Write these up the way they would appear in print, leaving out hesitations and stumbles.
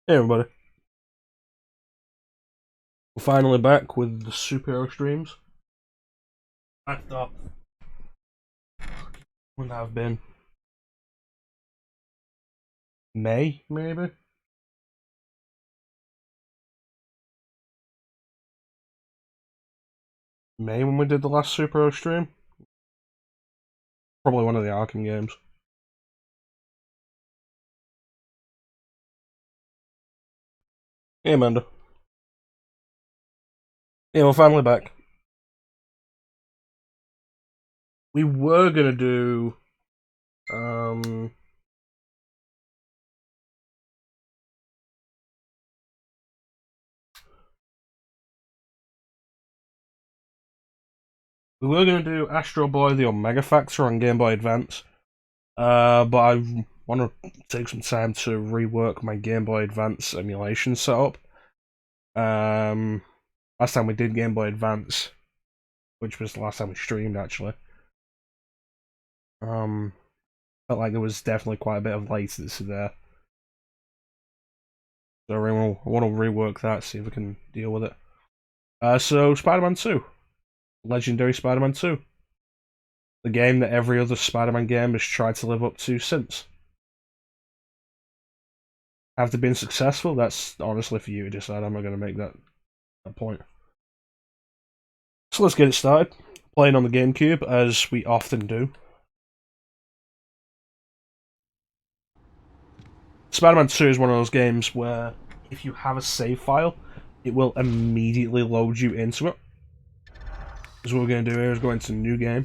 Hey everybody, we're finally back with the superhero streams. I thought would have been May, maybe? May when we did the last superhero stream? Probably one of the Arkham games. Hey Amanda. Yeah, we're finally back. We were gonna do Astro Boy the Omega Factor on Game Boy Advance. But I want to take some time to rework my Game Boy Advance emulation setup. Last time we did Game Boy Advance, which was the last time we streamed actually. Felt like there was definitely quite a bit of latency there. So I want to rework that, see if we can deal with it. So Spider-Man 2. Legendary Spider-Man 2. The game that every other Spider-Man game has tried to live up to since. Have they been successful? That's honestly for you to decide. I'm not going to make that point. So let's get it started. Playing on the Gamecube, as we often do. Spider-Man 2 is one of those games where if you have a save file, it will immediately load you into it. So what we're going to do here is go into new game.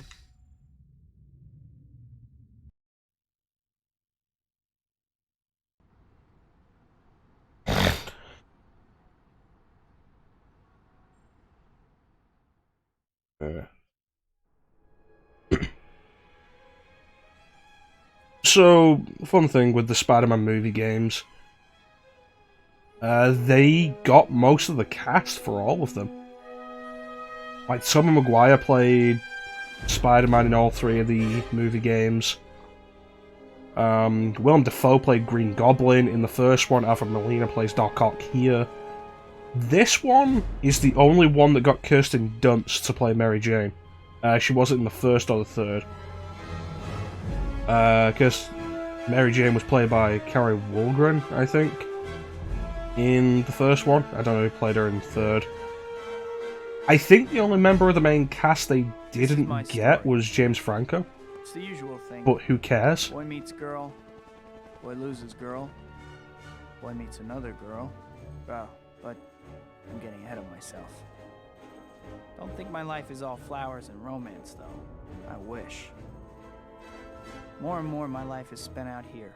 So, fun thing with the Spider-Man movie games, they got most of the cast for all of them. Like, Tobey Maguire played Spider-Man in all three of the movie games. Willem Dafoe played Green Goblin in the first one. Alfred Molina plays Doc Ock here. This one is the only one that got Kirsten Dunst to play Mary Jane. She wasn't in the first or the third. Because Mary Jane was played by Carrie Walgren, I think, in the first one. I don't know who played her in the third. I think the only member of the main cast they didn't get was James Franco. It's the usual thing. But who cares? Boy meets girl, boy loses girl, boy meets another girl. Oh, but I'm getting ahead of myself. Don't think my life is all flowers and romance, though. I wish. More and more my life is spent out here,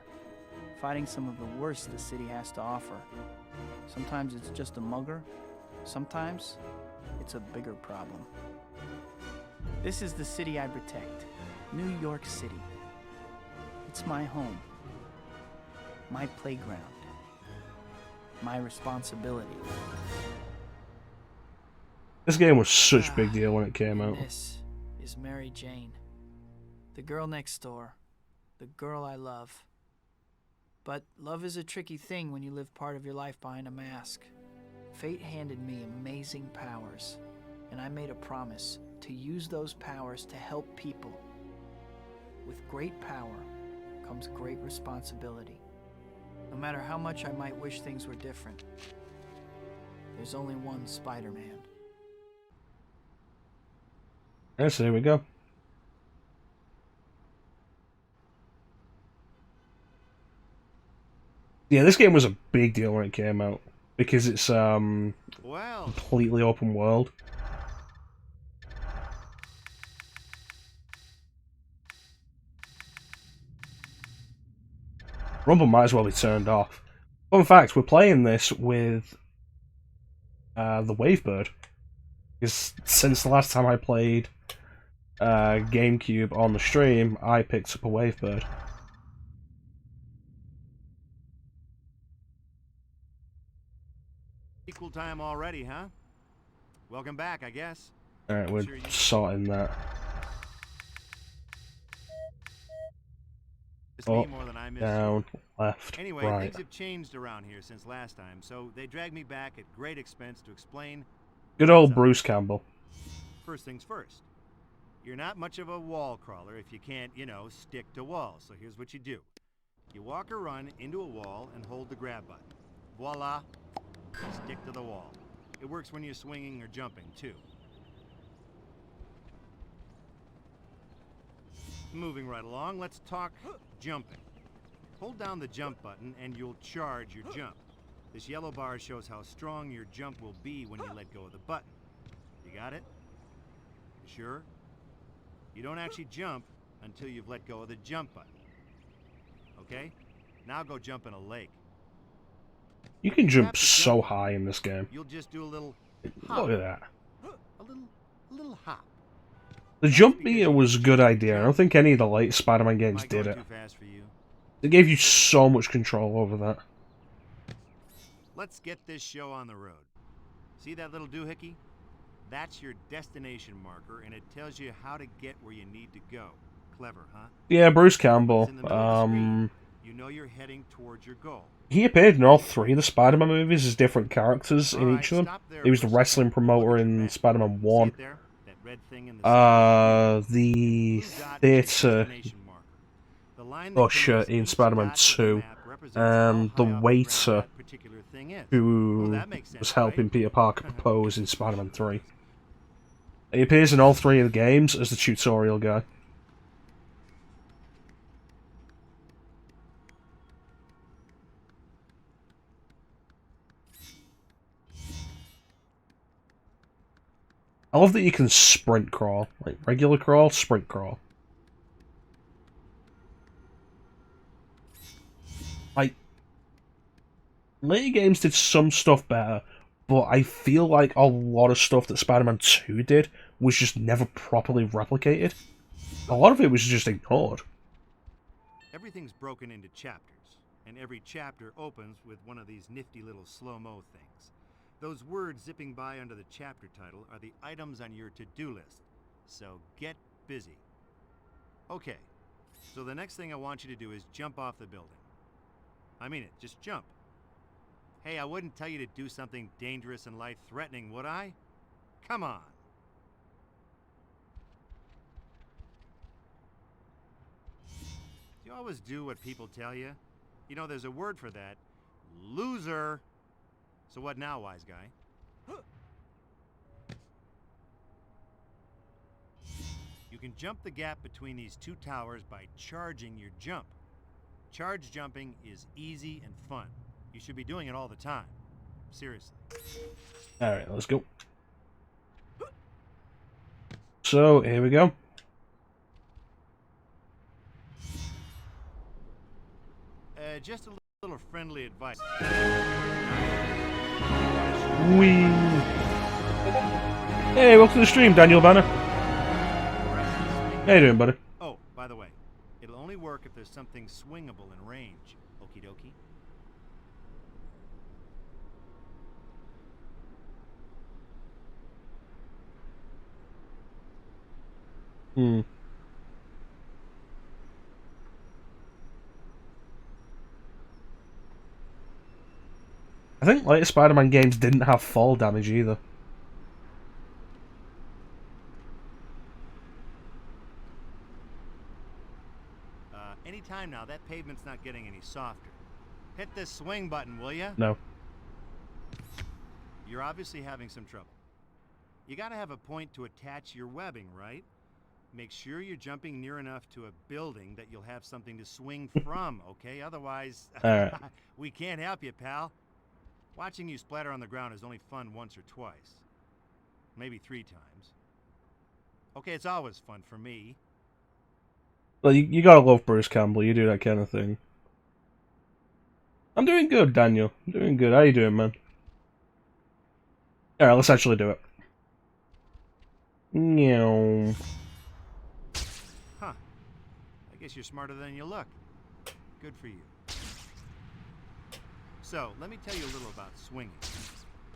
fighting some of the worst the city has to offer. Sometimes it's just a mugger, sometimes it's a bigger problem. This is the city I protect, New York City. It's my home, my playground, my responsibility. This game was such a big deal when it came out. This is Mary Jane, the girl next door, the girl I love. But love is a tricky thing when you live part of your life behind a mask. Fate handed me amazing powers, and I made a promise to use those powers to help people. With great power comes great responsibility. No matter how much I might wish things were different, there's only one Spider-Man. Yes, there we go. Yeah, this game was a big deal when it came out because it's completely open world. Rumble might as well be turned off. Fun fact, we're playing this with the Wavebird. Because since the last time I played Gamecube on the stream, I picked up a Wavebird. Equal time already, huh? Welcome back, I guess. Alright, we're sorting that. me Up, more than I miss down, you. left, Anyway, right. things have changed around here since last time, so they dragged me back at great expense to explain. Good old Bruce Campbell. First things first. You're not much of a wall crawler if you can't, you know, stick to walls. So here's what you do. You walk or run into a wall and hold the grab button. Voila. Stick to the wall. It works when you're swinging or jumping, too. Moving right along, let's talk jumping. Hold down the jump button and you'll charge your jump. This yellow bar shows how strong your jump will be when you let go of the button. You got it? Sure? You don't actually jump until you've let go of the jump button. Okay? Now go jump in a lake. You can jump so high in this game. You'll just do a little hop. Look at that. A little hop. The jump meter was a good idea. I don't think any of the late Spider-Man games did it. Too fast for you? They gave you so much control over that. Let's get this show on the road. See that little doohickey? That's your destination marker, and it tells you how to get where you need to go. Clever, huh? Yeah, Bruce Campbell. It's in the middle of the screen. You know you're heading towards your goal. He appeared in all three of the Spider-Man movies as different characters in Alright, each of them. stop there He was for the a wrestling second. promoter Look at the in map. Spider-Man See 1. it there? That red thing in the center? The Blue dot is your theatre destination marker. The line that usher connects in each Spider-Man dot to the 2, map represents and how the high off ground waiter that particular thing is. who Well, that makes sense, was helping right? Peter Parker propose in Spider-Man 3. He appears in all three of the games as the tutorial guy. I love that you can sprint crawl. Like, regular crawl, sprint crawl. Like, later games did some stuff better, but I feel like a lot of stuff that Spider-Man 2 did was just never properly replicated. A lot of it was just ignored. Everything's broken into chapters, and every chapter opens with one of these nifty little slow-mo things. Those words zipping by under the chapter title are the items on your to-do list, so get busy. Okay, so the next thing I want you to do is jump off the building. I mean it, just jump. Hey, I wouldn't tell you to do something dangerous and life-threatening, would I? Come on. Do you always do what people tell you? You know, there's a word for that. Loser. So what now, wise guy? You can jump the gap between these two towers by charging your jump. Charge jumping is easy and fun. You should be doing it all the time. Seriously. Alright, let's go. So, here we go. Just a little friendly advice. Whee! Hey, welcome to the stream, Daniel Banner. How you doing, buddy? Oh, by the way, it'll only work if there's something swingable in range. Okie dokie. I think later Spider-Man games didn't have fall damage either. Anytime now, that pavement's not getting any softer. Hit this swing button, will ya? No. You're obviously having some trouble. You gotta have a point to attach your webbing, right? Make sure you're jumping near enough to a building that you'll have something to swing from, okay? Otherwise, we can't help you, pal. Watching you splatter on the ground is only fun once or twice. Maybe 3 times. Okay, it's always fun for me. Well, you gotta love Bruce Campbell, you do that kind of thing. I'm doing good, Daniel. I'm doing good. How you doing, man? Alright, let's actually do it. Meow. Huh. I guess you're smarter than you look. Good for you. So, let me tell you a little about swinging.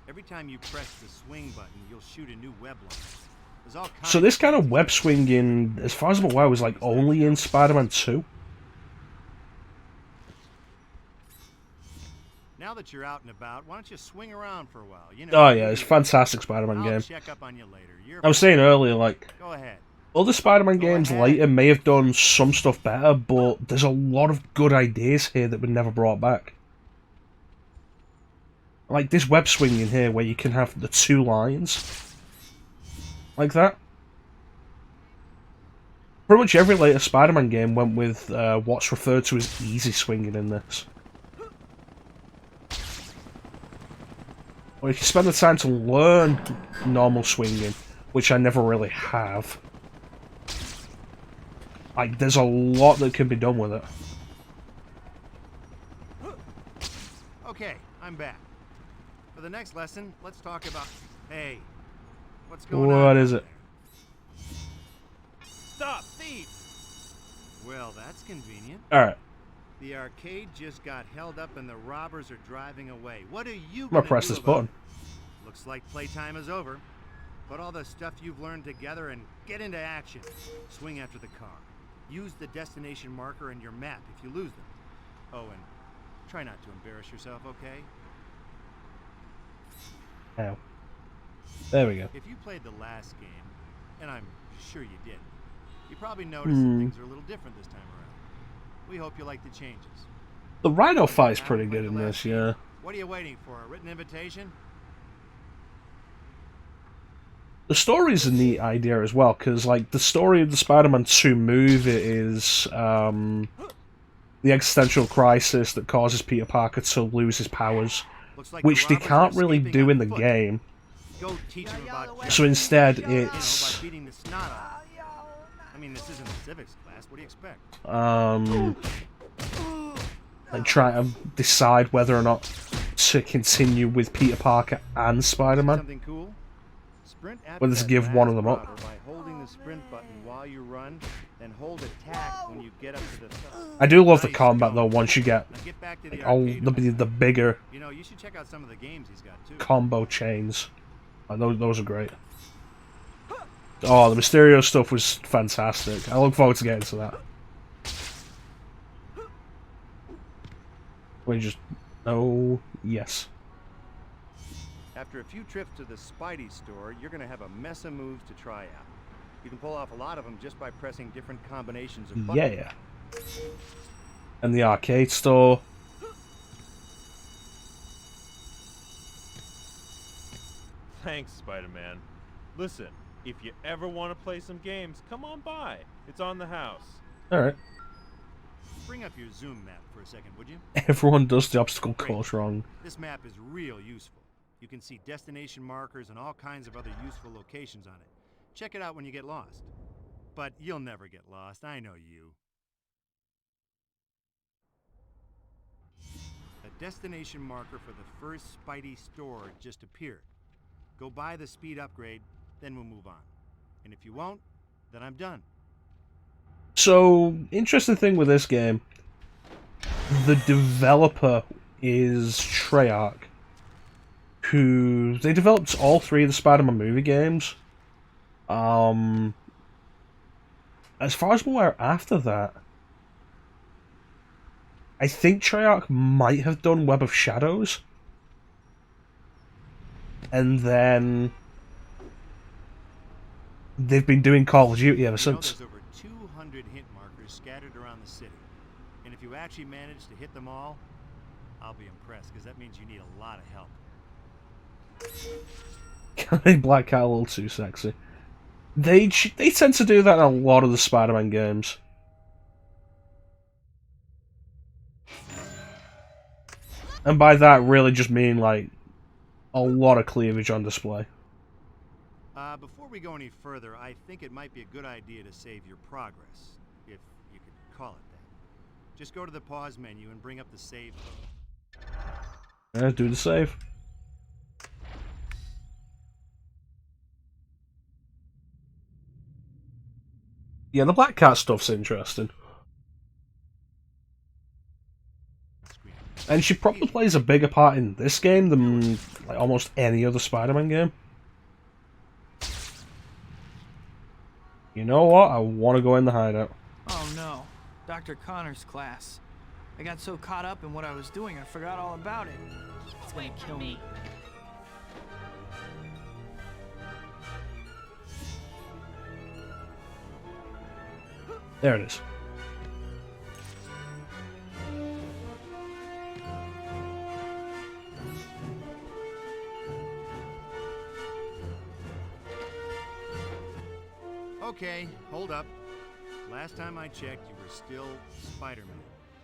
Every time you press the swing button, you'll shoot a new web line. There's all kinds So this kind of web swinging, as far as I'm aware, was like only in Spider-Man 2. now that you're out and about, why don't you swing around for a while? You know. Oh yeah, it's a fantastic Spider-Man I'll game. check up on you later. I was saying earlier, like, Go ahead. other Spider-Man Go games ahead. later may have done some stuff better, but there's a lot of good ideas here that were never brought back. Like this web swinging here, where you can have the 2 lines, like that. Pretty much every later Spider-Man game went with what's referred to as easy swinging in this. Or if you spend the time to learn normal swinging, which I never really have, like, there's a lot that can be done with it. Okay, I'm back. For the next lesson, let's talk about... Hey, what's going on? What is it? Stop, thief! Well, that's convenient. Alright, The arcade just got held up and the robbers are driving away. What are you I'm gonna gonna press do this about button. it? Looks like playtime is over. Put all the stuff you've learned together and get into action. Swing after the car. Use the destination marker and your map if you lose them. Oh, and try not to embarrass yourself, okay? Ow. There we go. If you played the last game, and I'm sure you did, you probably noticed that things are a little different this time around. We hope you like the changes. The Rhino fight's Haven't pretty played good the in last this, game? yeah. What are you waiting for? A written invitation? The story's a neat idea as well, because, like, the story of the Spider-Man 2 movie is the existential crisis that causes Peter Parker to lose his powers, Looks like which the they robbers can't are really escaping do on in the foot. game. Go teach them about So instead, by it's beating the snot out of them. I mean, this isn't a civics class. What do you expect? like trying to decide whether or not to continue with Peter Parker and Spider-Man. Something cool? Sprint after Whether to that give one of last them up. robber by holding the sprint button while you run, then hold attack when you get up to the. I do love the Nice combat though. going. once you get Now get back to the all arcade. the bigger You know, you should check out some of the games he's got too. combo chains. Like, those are great. Oh, the Mysterio stuff was fantastic. I look forward to getting to that. We just... Oh, yes. After a few trips to the Spidey store, you're going to have a mess of moves to try out. You can pull off a lot of them just by pressing different combinations of buttons. Yeah. And the arcade store. Thanks, Spider-Man. Listen, if you ever want to play some games, come on by. It's on the house. Alright. Bring up your zoom map for a second, would you? Everyone does the obstacle course wrong. This map is real useful. You can see destination markers and all kinds of other useful locations on it. Check it out when you get lost. But you'll never get lost, I know you. A destination marker for the first Spidey store just appeared. Go buy the speed upgrade, then we'll move on. And if you won't, then I'm done. So, interesting thing with this game, the developer is Treyarch, who they developed all 3 of the Spider-Man movie games. As far as I'm aware, after that, I think Treyarch might have done Web of Shadows, and then they've been doing Call of Duty ever since. There's over 200 hint markers scattered around the city. And if you actually manage to hit them all, I'll be impressed, because that means you need a lot of help. Black Cat a little too sexy. They tend to do that in a lot of the Spider-Man games. And by that, really just mean, like, a lot of cleavage on display. Before we go any further, I think it might be a good idea to save your progress, if you could call it that. Just go to the pause menu and bring up the save. Do the save. Yeah, the Black Cat stuff's interesting. And she probably plays a bigger part in this game than like almost any other Spider-Man game. You know what? I want to go in the hideout. Oh no, Dr. Connor's class. I got so caught up in what I was doing, I forgot all about it. It's gonna kill me. There it is. Okay, hold up. Last time I checked, you were still Spider-Man.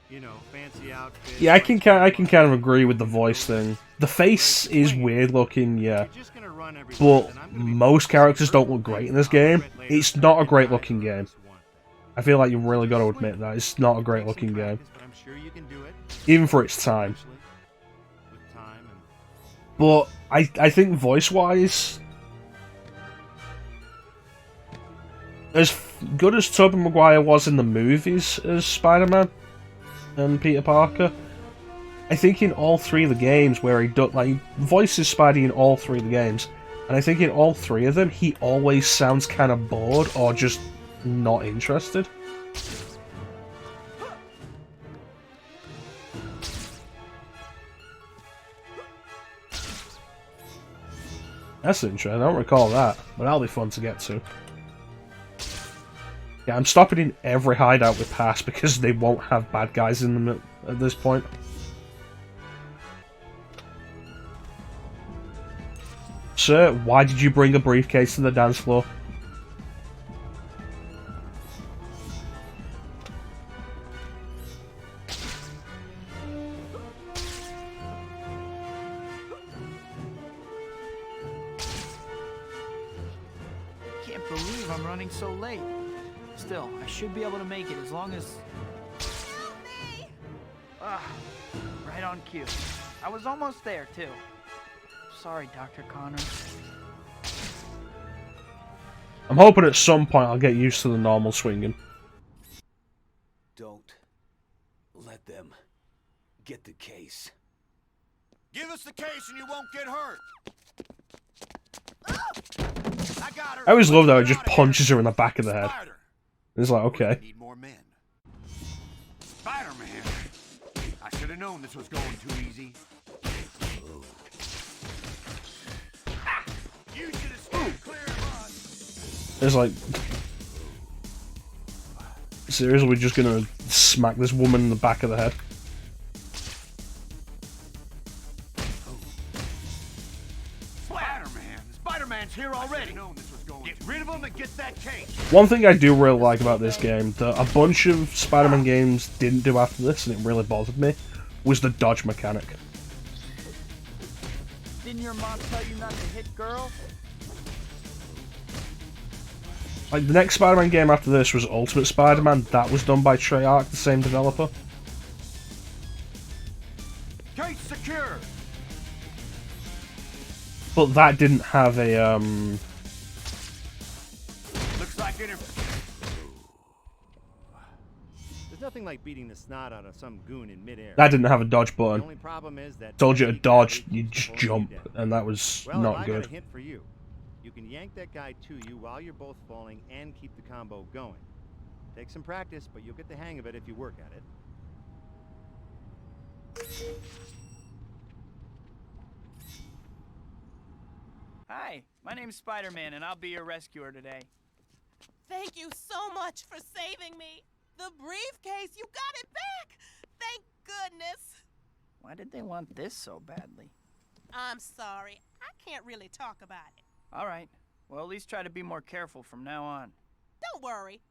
You know, fancy outfit. Yeah, I can kind of agree with the voice thing. The face is weird looking, yeah. But most characters don't look great in this game. It's not a great looking game. I feel like you've really got to admit that. It's not a great looking game. Even for its time. But I think voice-wise, as good as Tobey Maguire was in the movies as Spider-Man and Peter Parker, I think in all three of the games where he voices Spidey in all three of the games, and I think in all three of them he always sounds kind of bored or just not interested. That's interesting. I don't recall that, but that'll be fun to get to. Yeah, I'm stopping in every hideout we pass because they won't have bad guys in them at this point. Sir, why did you bring a briefcase to the dance floor? Can't believe I'm running so late. Still, I should be able to make it as long as... Help me! Ah, right on cue. I was almost there, too. Sorry, Dr. Connors. I'm hoping at some point I'll get used to the normal swinging. Don't let them get the case. Give us the case and you won't get hurt. I got her. I always love that it just punches her in the back of the head. Spider. It's like, okay. We need more men. Spider-Man. I should have known this was going too easy. You should have stayed clear of us. It's like... Seriously, we're just gonna smack this woman in the back of the head? Spider-Man. Spider-Man's here already. Get rid of him and get that case. One thing I do really like about this game, that a bunch of Spider-Man games didn't do after this, and it really bothered me, was the dodge mechanic. Didn't your mom tell you not to hit girls? Like, the next Spider-Man game after this was Ultimate Spider-Man. That was done by Treyarch, the same developer. Case secure. But that didn't have a, Looks like it. There's nothing like beating the snot out of some goon in midair. that didn't have a dodge The button. only problem is that Told you to dodge, gravity you keeps just pulling you jump, down. and that was Well, not I got good. a hint for you. You can yank that guy to you while you're both falling and keep the combo going. Take some practice, but you'll get the hang of it if you work at it. Hi, my name's Spider-Man, and I'll be your rescuer today. Thank you so much for saving me. The briefcase, you got it back. Thank goodness. Why did they want this so badly? I'm sorry. I can't really talk about it. All right. Well, at least try to be more careful from now on. Don't worry.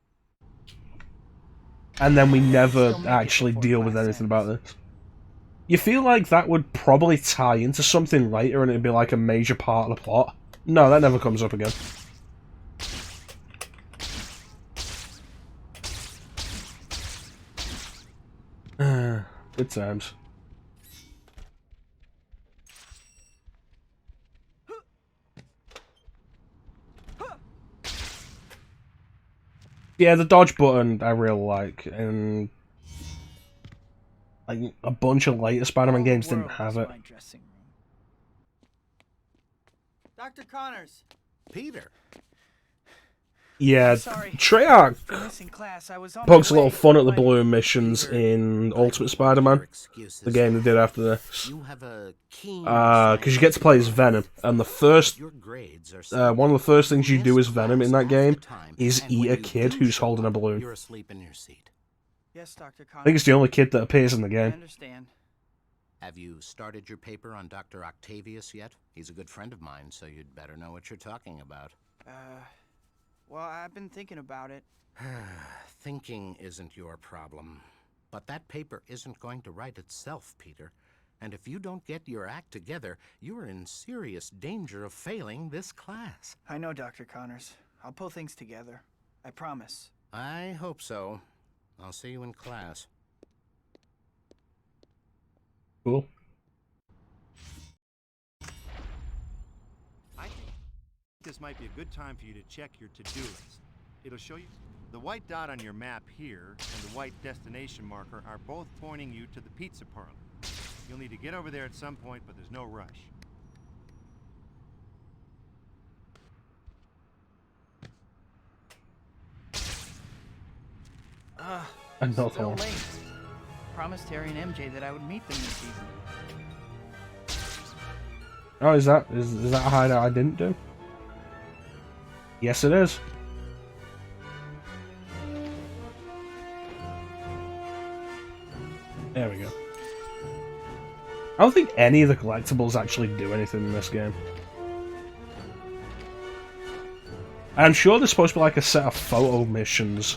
And then we never Still make it actually before deal with class anything ends. about this. You feel like that would probably tie into something later and it'd be like a major part of the plot. No, that never comes up again. Good times. Yeah, the dodge button I really like, and like a bunch of later Spider-Man games didn't have it. My dressing room. Dr. Connors. Peter. Yeah, Sorry Treyarch for missing class. I was on pokes a my little way, fun at the but balloon missions in Ultimate Spider-Man, the game they did after this. You have a keen Because you get to play as Venom, and the first, your grades are one of the first things you do as miss Venom in class that half the game time, is and eat when a you kid do who's show holding a up, balloon. You're asleep in your seat. Yes, Dr. Connor. I think it's the only kid that appears in the I game. understand. Have you started your paper on Dr. Octavius yet? He's a good friend of mine, so you'd better know what you're talking about. Well, I've been thinking about it. Thinking isn't your problem. But that paper isn't going to write itself, Peter. And if you don't get your act together, you're in serious danger of failing this class. I know, Dr. Connors. I'll pull things together. I promise. I hope so. I'll see you in class. Cool. I think this might be a good time for you to check your to-do list. It'll show you the white dot on your map here and the white destination marker are both pointing you to the pizza parlor. You'll need to get over there at some point, but there's no rush. Another Still one. late. Promised Harry and MJ that I would meet them this season. Oh, is that a hideout I didn't do? Yes, it is. There we go. I don't think any of the collectibles actually do anything in this game. I'm sure there's supposed to be like a set of photo missions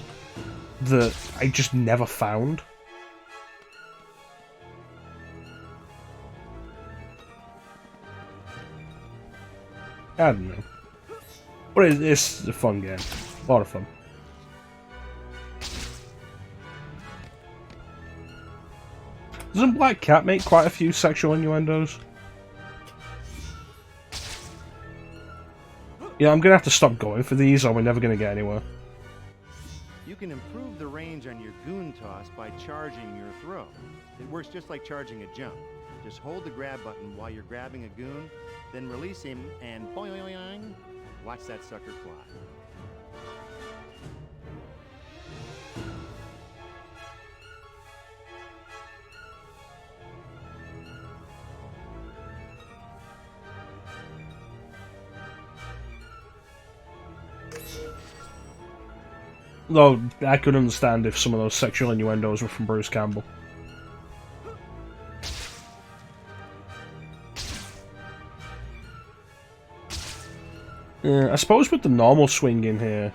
that I just never found. I don't know. But it's a fun game. A lot of fun. Doesn't Black Cat make quite a few sexual innuendos? Yeah, I'm gonna have to stop going for these or we're never gonna get anywhere. You can improve the range on your goon toss by charging your throw. It works just like charging a jump. Just hold the grab button while you're grabbing a goon, then release him and boing, watch that sucker fly. Though I could understand if some of those sexual innuendos were from Bruce Campbell. Yeah, I suppose with the normal swing in here,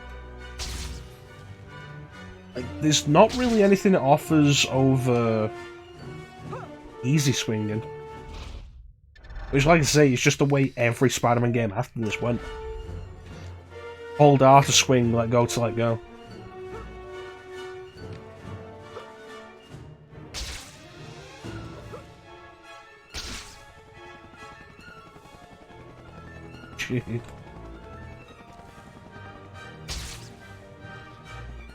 like, there's not really anything it offers over easy swinging. Which, like I say, it's just the way every Spider-Man game after this went. Hold R to swing, let go to let go. Jeez.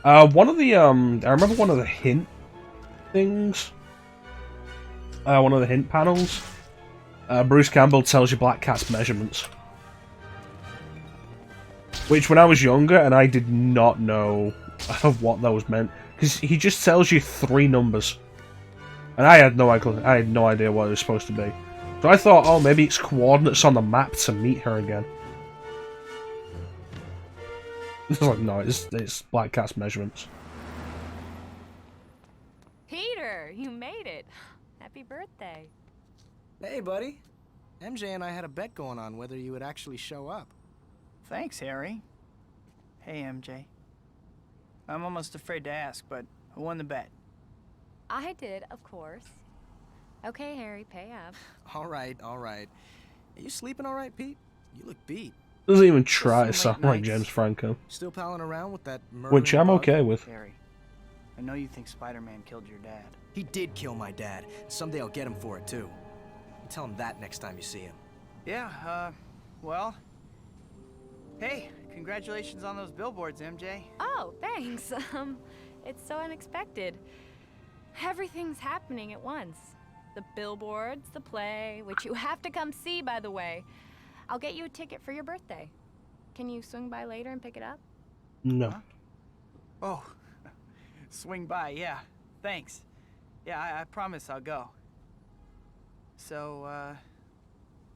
One of the, I remember one of the hint things. One of the hint panels. Bruce Campbell tells you Black Cat's measurements. Which, when I was younger, and I did not know what those meant, because he just tells you 3 numbers. And I had no idea what it was supposed to be. So I thought, oh, maybe it's coordinates on the map to meet her again. It's like, no, it's Black Cat's measurements. Peter, you made it. Happy birthday. Hey, buddy. MJ and I had a bet going on whether you would actually show up. Thanks, Harry. Hey, MJ. I'm almost afraid to ask, but who won the bet? I did, of course. Okay, Harry, pay up. All right. Are you sleeping all right, Pete? You look beat. Doesn't even try to Just sound some late like James nights. Franco. Still palling around with that Which I'm bug? okay with. Harry, I know you think Spider-Man killed your dad. He did kill my dad. Someday I'll get him for it, too. Tell him that next time you see him. Yeah, well... Hey, congratulations on those billboards, MJ. Oh, thanks. It's so unexpected. Everything's happening at once. The billboards, the play, which you have to come see, by the way. I'll get you a ticket for your birthday. Can you swing by later and pick it up? No. Huh? Oh, swing by, yeah. Thanks. Yeah, I promise I'll go. So,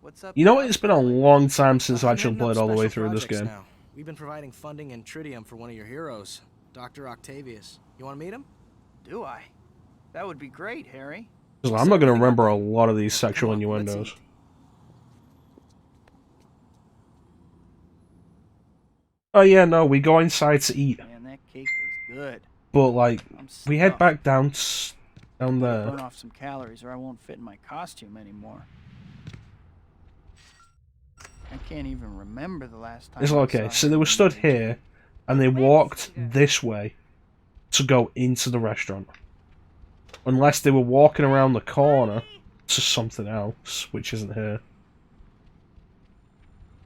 what's up? You know now? what? It's been a long time since I've I'm actually heading up played all the way special through this projects game. now. We've been providing funding and tritium for one of your heroes, Dr. Octavius. You want to meet him? Do I? That would be great, Harry. Because I'm not going to remember a lot of these sexual Come on, let's innuendos. eat. Oh yeah, no, we go inside to eat. Man, that cake was good. But like, I'm we head stuffed. back down Burn there. off some calories or I won't fit in my costume anymore. I can't even remember the last time It's I okay. saw So they were stood Harry and MJ. here, and they walked this way to go into the restaurant. Unless they were walking around the corner to something else, which isn't here.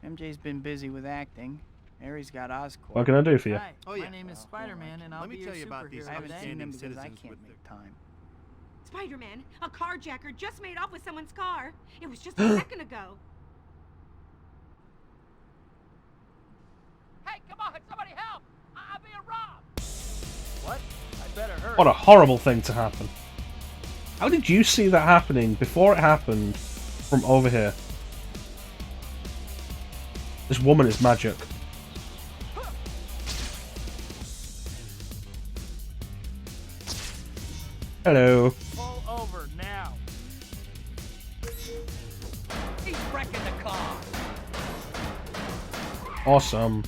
MJ's been busy with acting. Harry's got Oscorp. What can I do for you? Hi, Oh, yeah. my name is Spider-Man, and I'll Let me be tell your you about these superhero. I haven't seen upstanding him because I citizens can't with make time. Spider-Man, a carjacker just made off with someone's car. It was just a second ago. Hey, come on, somebody help! I'm being robbed! What? I better hurry. What a horrible thing to happen. How did you see that happening before it happened from over here? This woman is magic. Hello. Pull over now. He's wrecking the car. Awesome.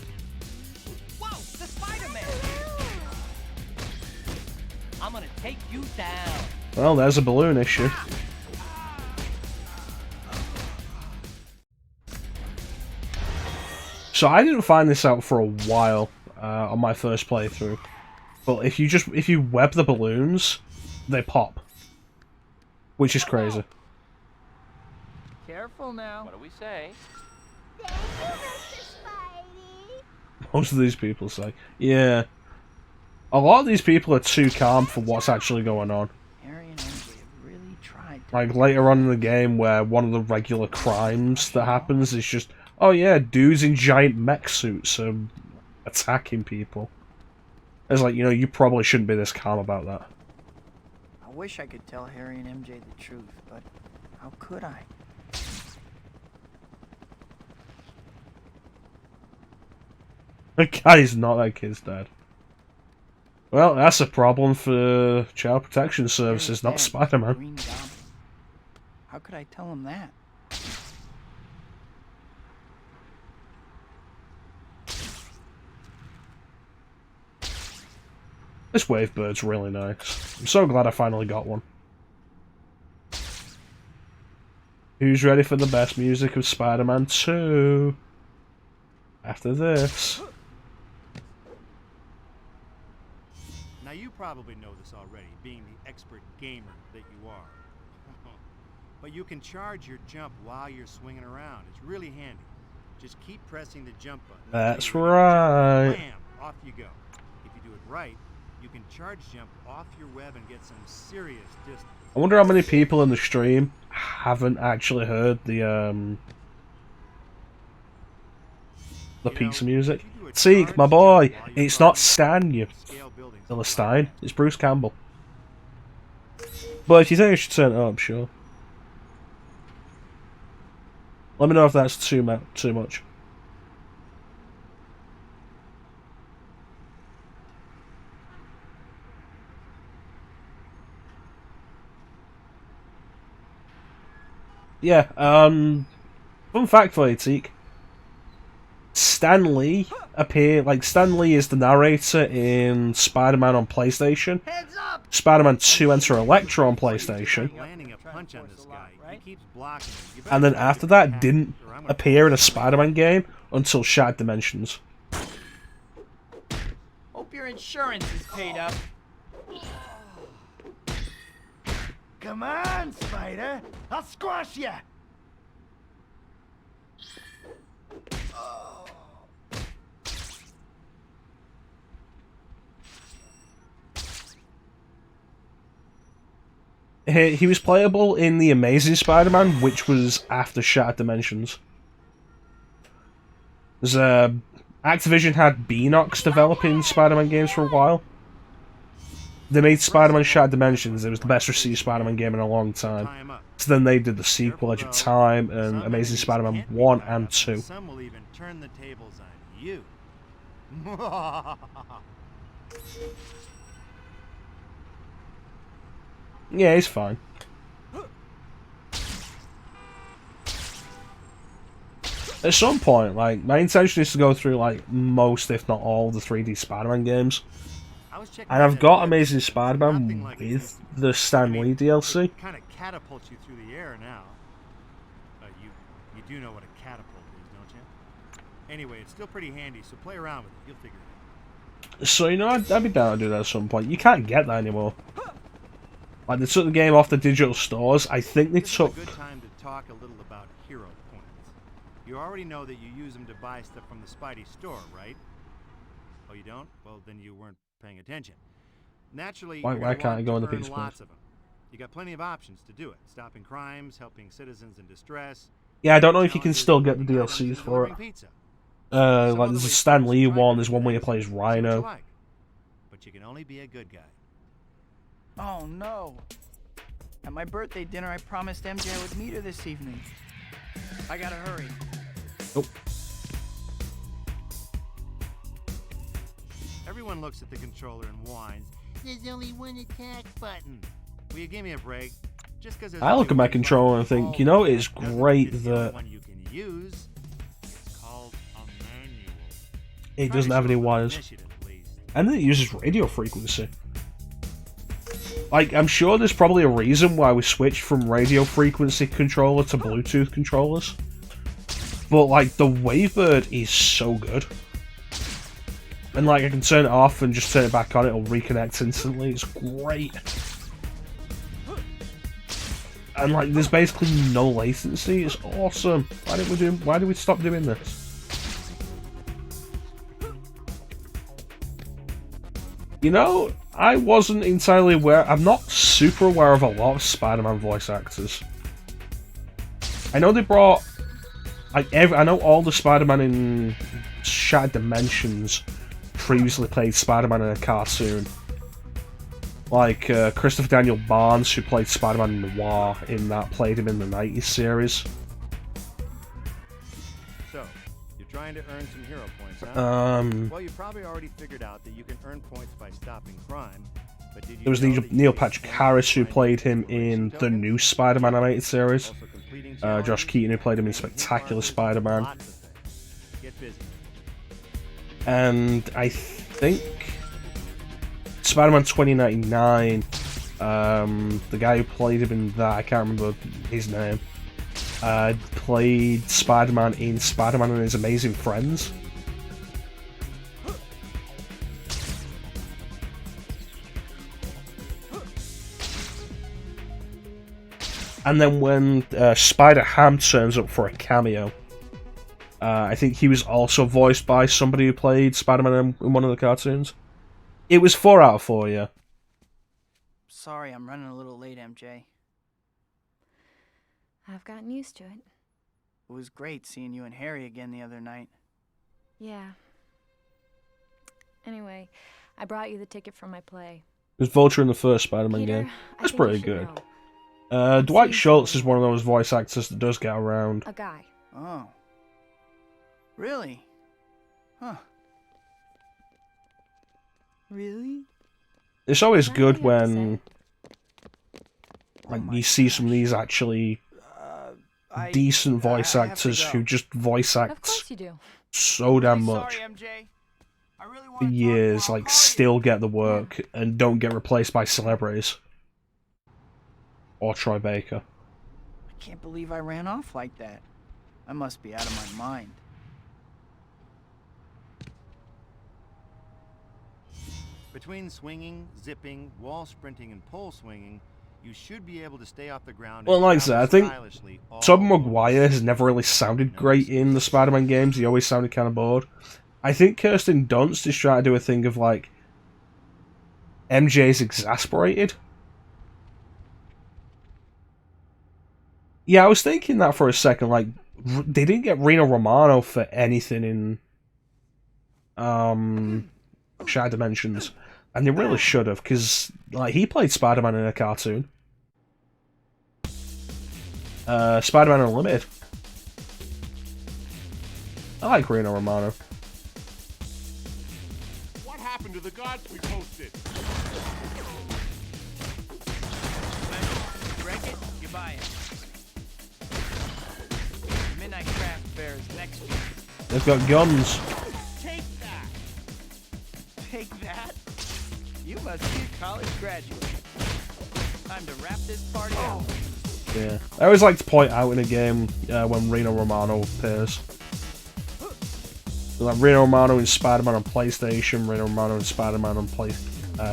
Whoa, the Spider-Man! I'm gonna take you down. Well, there's a balloon issue. So I didn't find this out for a while on my first playthrough, but if you web the balloons, they pop, which is crazy. Careful now. What do we say? Thank you, Mr. Spidey. Most of these people say, yeah. A lot of these people are too calm for what's actually going on. Harry and MJ have really tried to... Like later on in the game, where one of the regular crimes that happens is just, oh yeah, dudes in giant mech suits are attacking people. It's like, you know, you probably shouldn't be this calm about that. I wish I could tell Harry and MJ the truth, but how could I? The guy's not that kid's dad. Well, that's a problem for Child Protection Services, not Dad, Spider-Man. Green Goblin. How could I tell him that? This wave bird's really nice. I'm so glad I finally got one. Who's ready for the best music of Spider-Man 2? After this. Now you probably know this already, being the expert gamer that you are. But you can charge your jump while you're swinging around. It's really handy. Just keep pressing the jump button. That's until you're ready to right. jump. Bam! Off you go. If you do it right, you can charge jump off your web and get some serious distance. I wonder how many people in the stream haven't actually heard the pizza music. Seek, my boy, it's not Stan, you Philistine. It's Bruce Campbell. But if you think I should turn it up, sure. Let me know if that's too much. Yeah, fun fact for you, Teak. Stan Lee Stan Lee is the narrator in Spider-Man on PlayStation. Spider-Man 2 Enter Electro on PlayStation. Landing a punch on this guy. He keeps blocking him. You better And then try to after get that, past didn't him, or I'm gonna appear in a Spider-Man game until Shattered Dimensions. Hope your insurance is paid up. Come on, Spider. I'll squash ya. He was playable in The Amazing Spider-Man, which was after Shattered Dimensions. There's Activision had Beanox developing Spider-Man games for a while. They made Spider-Man Shattered Dimensions. It was the best received Spider-Man game in a long time. So then they did the sequel, Edge of Time, and Amazing Spider-Man 1 and 2. Some will even turn the tables on you. Yeah, he's fine. At some point, like, my intention is to go through, like, most, if not all, the 3D Spider-Man games. And I've got Amazing Spider-Man with the Stan Lee DLC. Kind of catapults you through the air now. You do know what a catapult is, don't you? Anyway, it's still pretty handy, so play around with it. You'll figure it out. So, you know, I'd be down to do that at some point. You can't get that anymore. Like, they took the game off the digital stores. I think they took... This is a good time to talk a little about hero points. You already know that you use them to buy stuff from the Spidey store, right? Oh, you don't? Well, then you weren't paying attention. Naturally, why can't I go on the Peace lots of them. You got plenty of options to do it. Stopping crimes, helping citizens in distress. Yeah, I don't know if you can still get the DLCs for it. Like, there's a Stan Lee one, there's one where you play as Rhino. But you can only be a good guy. Oh no! At my birthday dinner, I promised MJ I would meet her this evening. I gotta hurry. Nope. Everyone looks at the controller and whines. There's only one attack button. Will you give me a break? Just because I look at my controller and think, you know, it's great that one you can use. It's called a manual. it doesn't have any wires. And then it uses radio frequency. Like, I'm sure there's probably a reason why we switched from radio frequency controller to Bluetooth controllers. But, like, the Wavebird is so good. And, like, I can turn it off and just turn it back on, it'll reconnect instantly. It's great. And, like, there's basically no latency. It's awesome. Why did we stop doing this? You know, I wasn't entirely aware. I'm not super aware of a lot of Spider-Man voice actors. I know they brought, like, I know all the Spider-Man in Shattered Dimensions previously played Spider-Man in a cartoon. Like Christopher Daniel Barnes, who played Spider-Man Noir in that, played him in the 90s series. So, you're trying to earn some hero points, huh? Well, you probably already figured out that you can earn points by stopping crime. But did you There was Neil Patrick Harris, who played him in the new Spider-Man animated series. Josh Keaton, who played him in Spectacular Spider-Man. Get busy. And I think Spider-Man 2099, the guy who played him in that, I can't remember his name, played Spider-Man in Spider-Man and His Amazing Friends. And then when Spider-Ham turns up for a cameo, I think he was also voiced by somebody who played Spider-Man in one of the cartoons. It was 4 out of 4, yeah. Sorry, I'm running a little late, MJ. I've gotten used to it. It was great seeing you and Harry again the other night. Yeah. Anyway, I brought you the ticket for my play. It was Vulture in the first Spider-Man Peter, game. That's I think pretty you should good. know. Dwight Schultz is one of those voice actors that does get around. A guy. Oh. Really? Huh. Really? It's always good when like you see some of these actually decent voice actors who just voice Of act course you do. so damn much Sorry, MJ. I really for years, like still get the work and don't get replaced by celebrities. Or Troy Baker. I can't believe I ran off like that. I must be out of my mind. Between swinging, zipping, wall sprinting, and pole swinging, you should be able to stay off the ground. Well, like I said, I think Tobey Maguire has never really sounded great in the Spider-Man games. He always sounded kind of bored. I think Kirsten Dunst is trying to do a thing of like MJ's exasperated. Yeah, I was thinking that for a second. Like, they didn't get Reno Romano for anything in Shattered Dimensions, and they really should have, because like he played Spider-Man in a cartoon. Spider-Man Unlimited. I like Reno Romano. What happened to the gods we posted? You break it, you buy it. Midnight Craft Fair is next week. They've got guns. Take that! Take that? You must be a college graduate. Time to wrap this party out. Yeah, I always like to point out in a game when Reno Romano appears. Like Reno Romano in Spider-Man on PlayStation, Reno Romano in Spider-Man on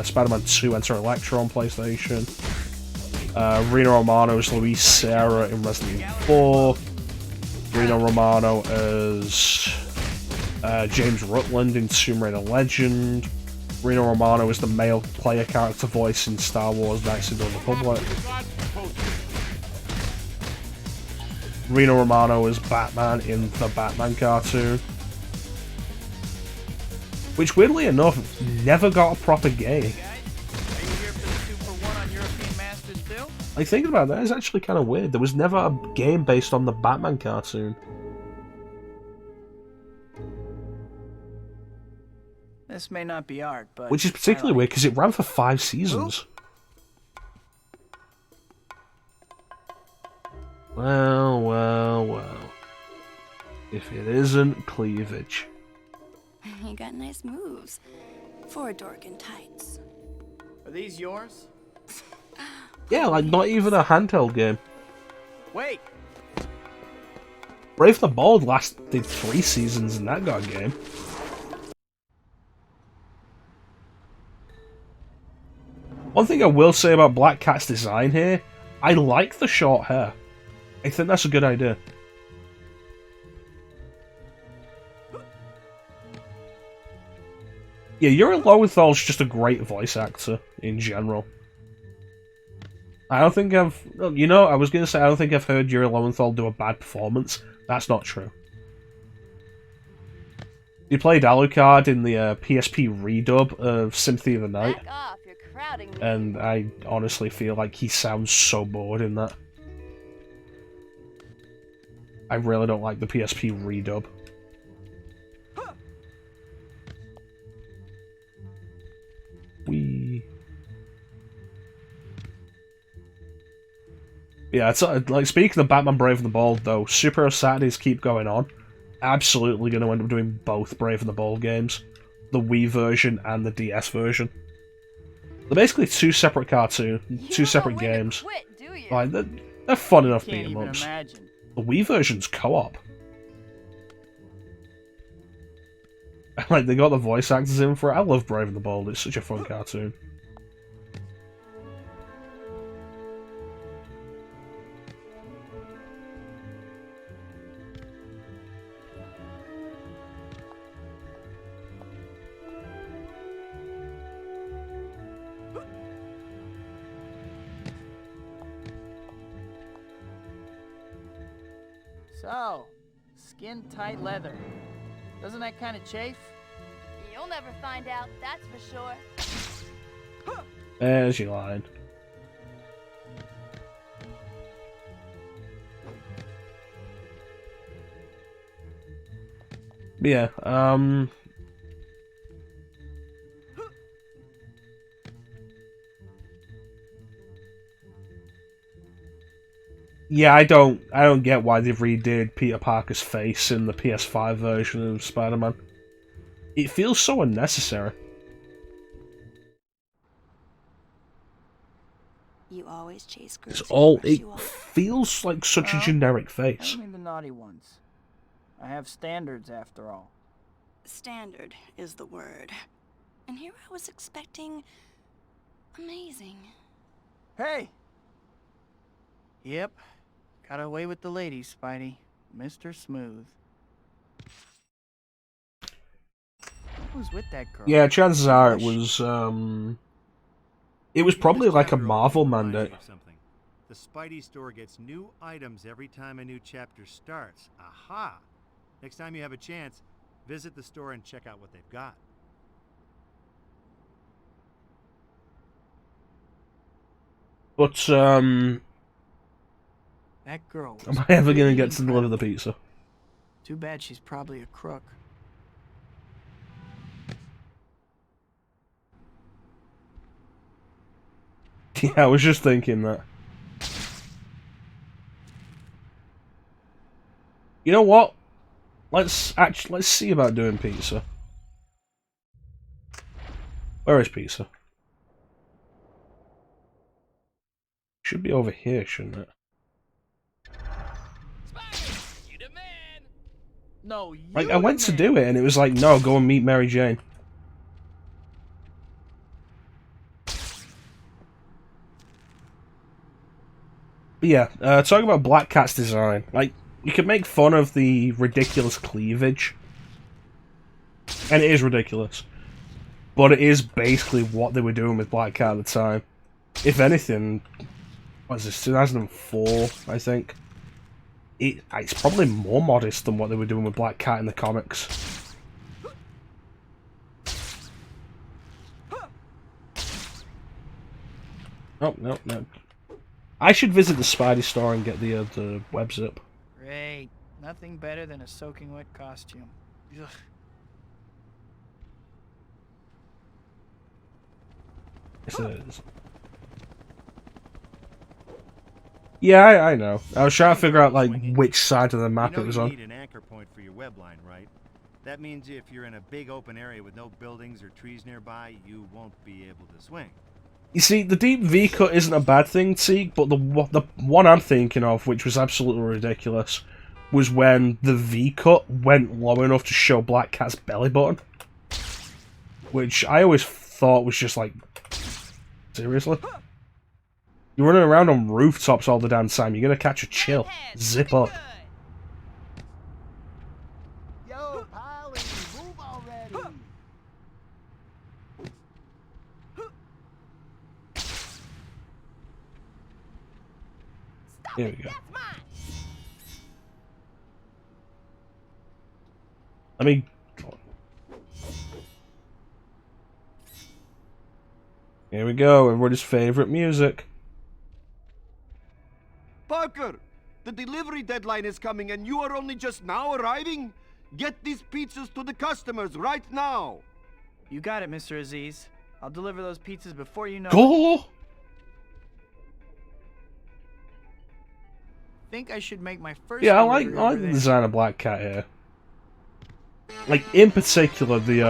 Spider-Man 2 Enter Electro on PlayStation. Reno Romano as Luis Serra in Resident Evil 4. Reno Romano as James Rutland in Tomb Raider Legend. Reno Romano is the male player character voice in Star Wars Knights of the Old Republic. Reno Romano is Batman in the Batman cartoon. Which, weirdly enough, never got a proper game. Like, thinking about that is actually kind of weird. There was never a game based on the Batman cartoon. This may not be art, but... Which is particularly weird, because it ran for 5 seasons. Well, well, well. If it isn't cleavage. You got nice moves for a dork in tights. Are these yours? Yeah, like, not even a handheld game. Wait! Brave the Bold lasted 3 seasons and that got a game. One thing I will say about Black Cat's design here, I like the short hair. I think that's a good idea. Yeah, Yuri Lowenthal's just a great voice actor in general. I don't think I've... You know, I was going to say I don't think I've heard Yuri Lowenthal do a bad performance. That's not true. He played Alucard in the PSP redub of Sympathy of the Night. Back off, you're crowding me. And I honestly feel like he sounds so bored in that. I really don't like the PSP redub. Yeah, it's like, speaking of Batman Brave and the Bold though, Superhero Saturdays keep going on. Absolutely going to end up doing both Brave and the Bold games. The Wii version and the DS version. They're basically 2 separate cartoons, 2 separate games. Like, they're fun enough beat 'em ups. The Wii version's co-op. Like, they got the voice actors in for it. I love Brave and the Bold, it's such a fun cartoon. So, skin-tight leather. Doesn't that kind of chafe? You'll never find out, that's for sure. There's your line. Yeah, yeah, I don't get why they've redid Peter Parker's face in the PS5 version of Spider-Man. It feels so unnecessary. You always chase girls. It's all. It feels like such a generic face. I mean the naughty ones. I have standards after all. Standard is the word. And here I was expecting amazing. Hey! Yep. Got away with the ladies, Spidey. Mr. Smooth. Who's with that girl? Yeah, chances are it was probably like a Marvel mandate. The Spidey store gets new items every time a new chapter starts. Aha! Next time you have a chance, Visit the store and check out what they've got. But, That girl. am I ever gonna get to deliver the pizza? Too bad she's probably a crook. Yeah, I was just thinking that. You know what? Let's see about doing pizza. Where is pizza? Should be over here, shouldn't it? No, you Like, I went to do it, and it was like, no, go and meet Mary Jane. But yeah, talking about Black Cat's design, like, you could make fun of the ridiculous cleavage, and it is ridiculous, but it is basically what they were doing with Black Cat at the time. If anything, what is this, 2004, I think? It's probably more modest than what they were doing with Black Cat in the comics. Oh, no, no. I should visit the Spidey store and get the web zip. Great. Nothing better than a soaking wet costume. Ugh. Yes, it is. Yeah, I know. I was trying to figure out, like, which side of the map it was on. You need an anchor point for your web line, right? That means if you're in a big open area with no buildings or trees nearby, you won't be able to swing. You see, the deep V-cut isn't a bad thing, Teague, but the one I'm thinking of, which was absolutely ridiculous, was when the V-cut went low enough to show Black Cat's belly button. Which I always thought was just like, seriously? You're running around on rooftops all the damn time, you're gonna catch a chill. Zip up. Yo, Polly, move already. Here we go. Let me... Here we go, everybody's favorite music. Parker, the delivery deadline is coming and you are only just now arriving? Get these pizzas to the customers right now. You got it, Mr. Aziz. I'll deliver those pizzas before you know Go! it. Think I should make my first. Yeah, I like the design of Black Cat here. Like, in particular, the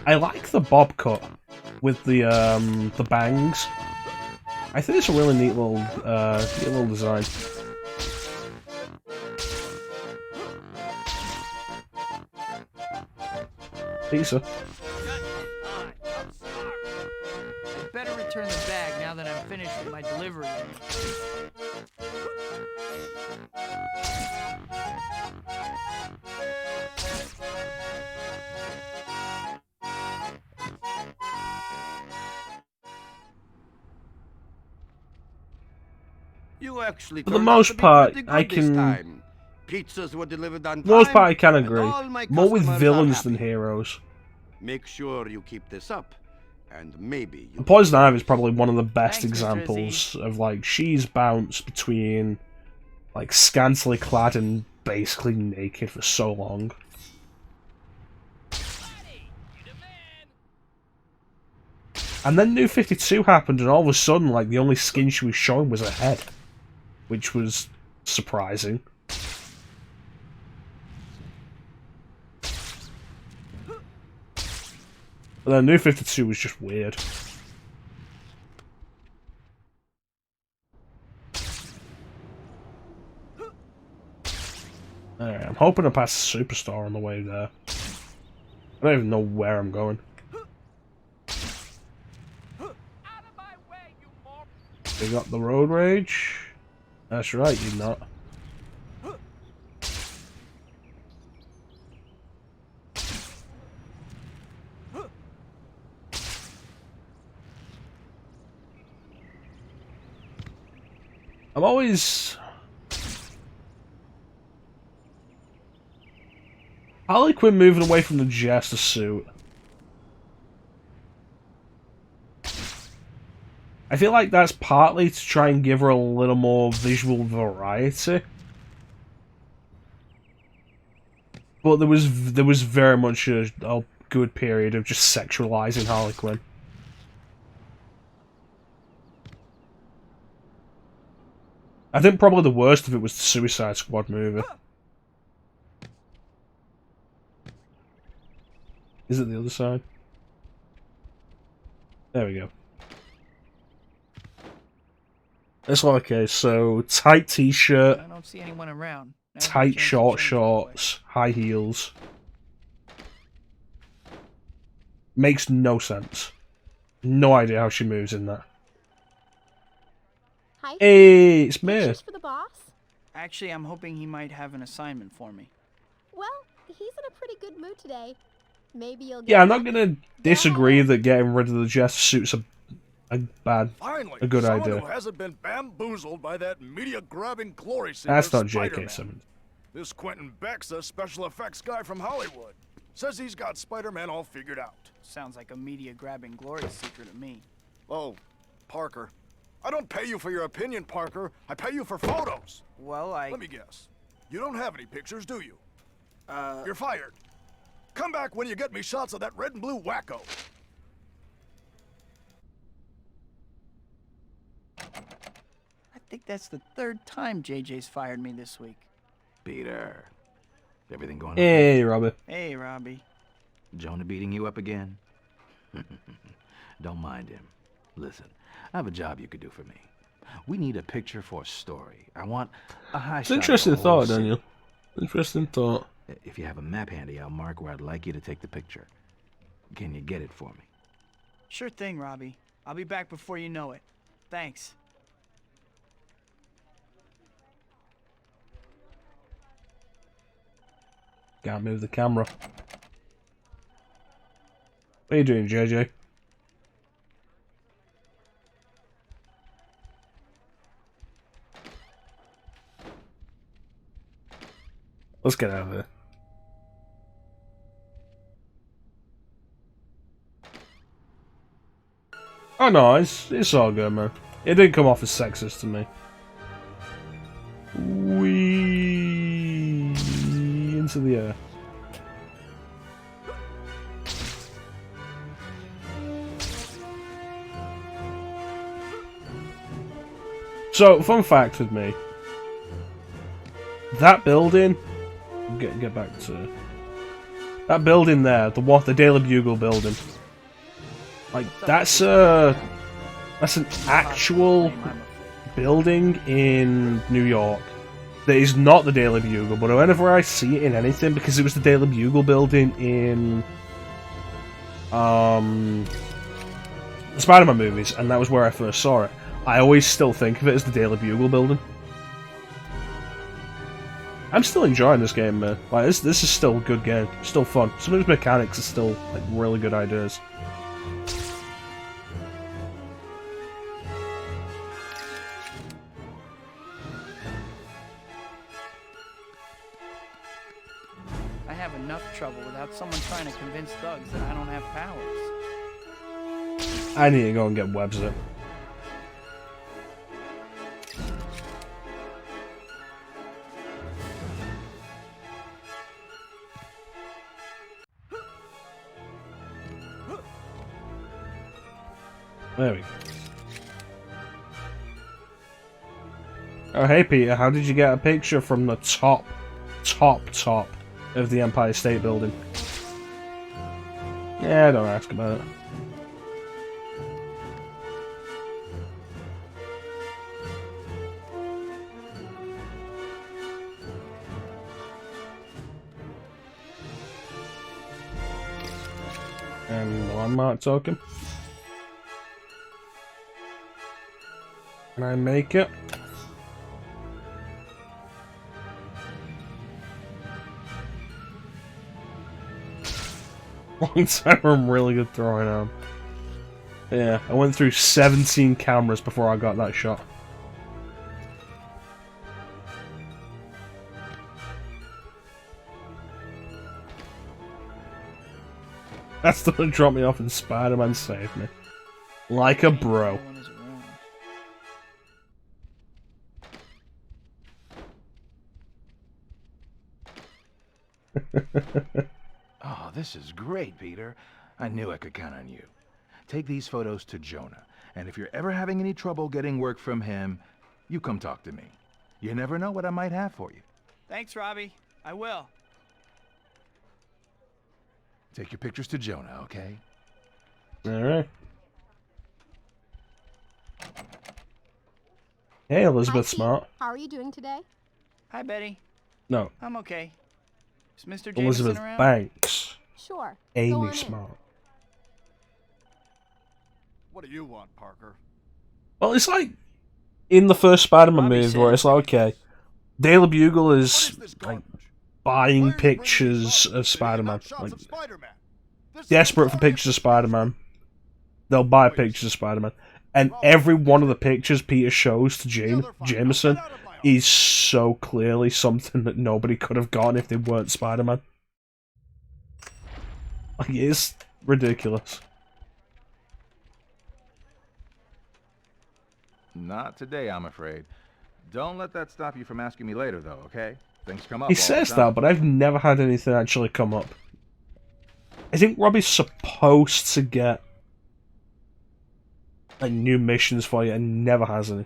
I like the bob cut with the bangs. I think it's a really neat little design. Pizza. I'd better return the bag now that I'm finished with my delivery. You actually For the turned out most to be part, pretty I good this can... time. Pizzas were delivered on For the most time, part, I can and agree. all my More with customers are villains than happy. heroes. Make sure you keep this up, and maybe you... The Poison Ivy is probably one of the best Thanks, Mr. examples of, like, she's bounced between, like, scantily clad and basically naked for so long. And then New 52 happened, and all of a sudden, like, the only skin she was showing was her head. Which was surprising. But then New 52 was just weird. Alright, I'm hoping to pass the Superstore on the way there. I don't even know where I'm going. They got the road rage? That's right, you're not. I'm always... Harley Quinn moving away from the Jester suit. I feel like that's partly to try and give her a little more visual variety. But there was very much a good period of just sexualizing Harley Quinn. I think probably the worst of it was the Suicide Squad movie. Is it the other side? There we go. That's okay, so tight t-shirt, I don't see anyone around. tight short shorts, high heels. Makes no sense. No idea how she moves in that. Hi. Hey, it's me. Pictures for the boss? Actually, I'm hoping he might have an assignment for me. Well, he's in a pretty good mood today. Maybe you'll get Yeah, I'm not gonna disagree that getting rid of the Jester suit's a good idea. Who hasn't been bamboozled by that media-grabbing glory seeker That's not Spider-Man. J.K. Simmons. This Quentin Beck's a special effects guy from Hollywood. Says he's got Spider-Man all figured out. Sounds like a media-grabbing glory seeker to me. Oh, Parker. I don't pay you for your opinion, Parker. I pay you for photos. Well, Let me guess. You don't have any pictures, do you? You're fired. Come back when you get me shots of that red and blue wacko. I think that's the third time JJ's fired me this week. Peter, is everything going Hey, Robbie. Hey, Robbie. Jonah beating you up again? Don't mind him. Listen, I have a job you could do for me. We need a picture for a story. I want a high It's shot an of interesting the whole thought, city. Daniel. Interesting thought. If you have a map handy, I'll mark where I'd like you to take the picture. Can you get it for me? Sure thing, Robbie. I'll be back before you know it. Thanks. Can't move the camera. What are you doing, JJ? Let's get out of here. Oh no, it's all good, man. It didn't come off as sexist to me. Wee into the air. So, fun fact with me. That building... Get back to... That building there, the Daily Bugle building. Like, that's an actual building in New York. That is not the Daily Bugle, but whenever I see it in anything, because it was the Daily Bugle building in... the Spider-Man movies, and that was where I first saw it. I always still think of it as the Daily Bugle building. I'm still enjoying this game, man. Like, this is still a good game. Still fun. Some of its mechanics are still, like, really good ideas. I have enough trouble without someone trying to convince thugs that I don't have powers. I need to go and get Webster. There we go. Oh, hey Peter, how did you get a picture from the top of the Empire State Building? Yeah, don't ask about it. And one mark token. Can I make it? Long time I'm really good throwing arm. Yeah, I went through 17 cameras before I got that shot. That's the one who dropped me off and Spider-Man saved me. Like a bro. Oh, this is great, Peter. I knew I could count on you. Take these photos to Jonah, and if you're ever having any trouble getting work from him, you come talk to me. You never know what I might have for you. Thanks, Robbie. I will. Take your pictures to Jonah, okay? Alright. Hey, Elizabeth Smart. How are you doing today? Hi, Betty. No, I'm okay. Is Mr. Jameson Elizabeth around? Banks. Sure. Go Amy on in. Smart. What do you want, Parker? Well, it's like in the first Spider-Man Robbie movie where it's like, okay, Daily Bugle is like buying pictures of Spider-Man. Like, desperate for pictures of Spider-Man. They'll buy pictures of Spider-Man. And every one of the pictures Peter shows to Jameson is so clearly something that nobody could have gotten if they weren't Spider-Man. Like, it is ridiculous. Not today, I'm afraid. Don't let that stop you from asking me later, though, okay? Things come up He all the says time. that, but I've never had anything actually come up. I think Robbie's supposed to get like new missions for you and never has any.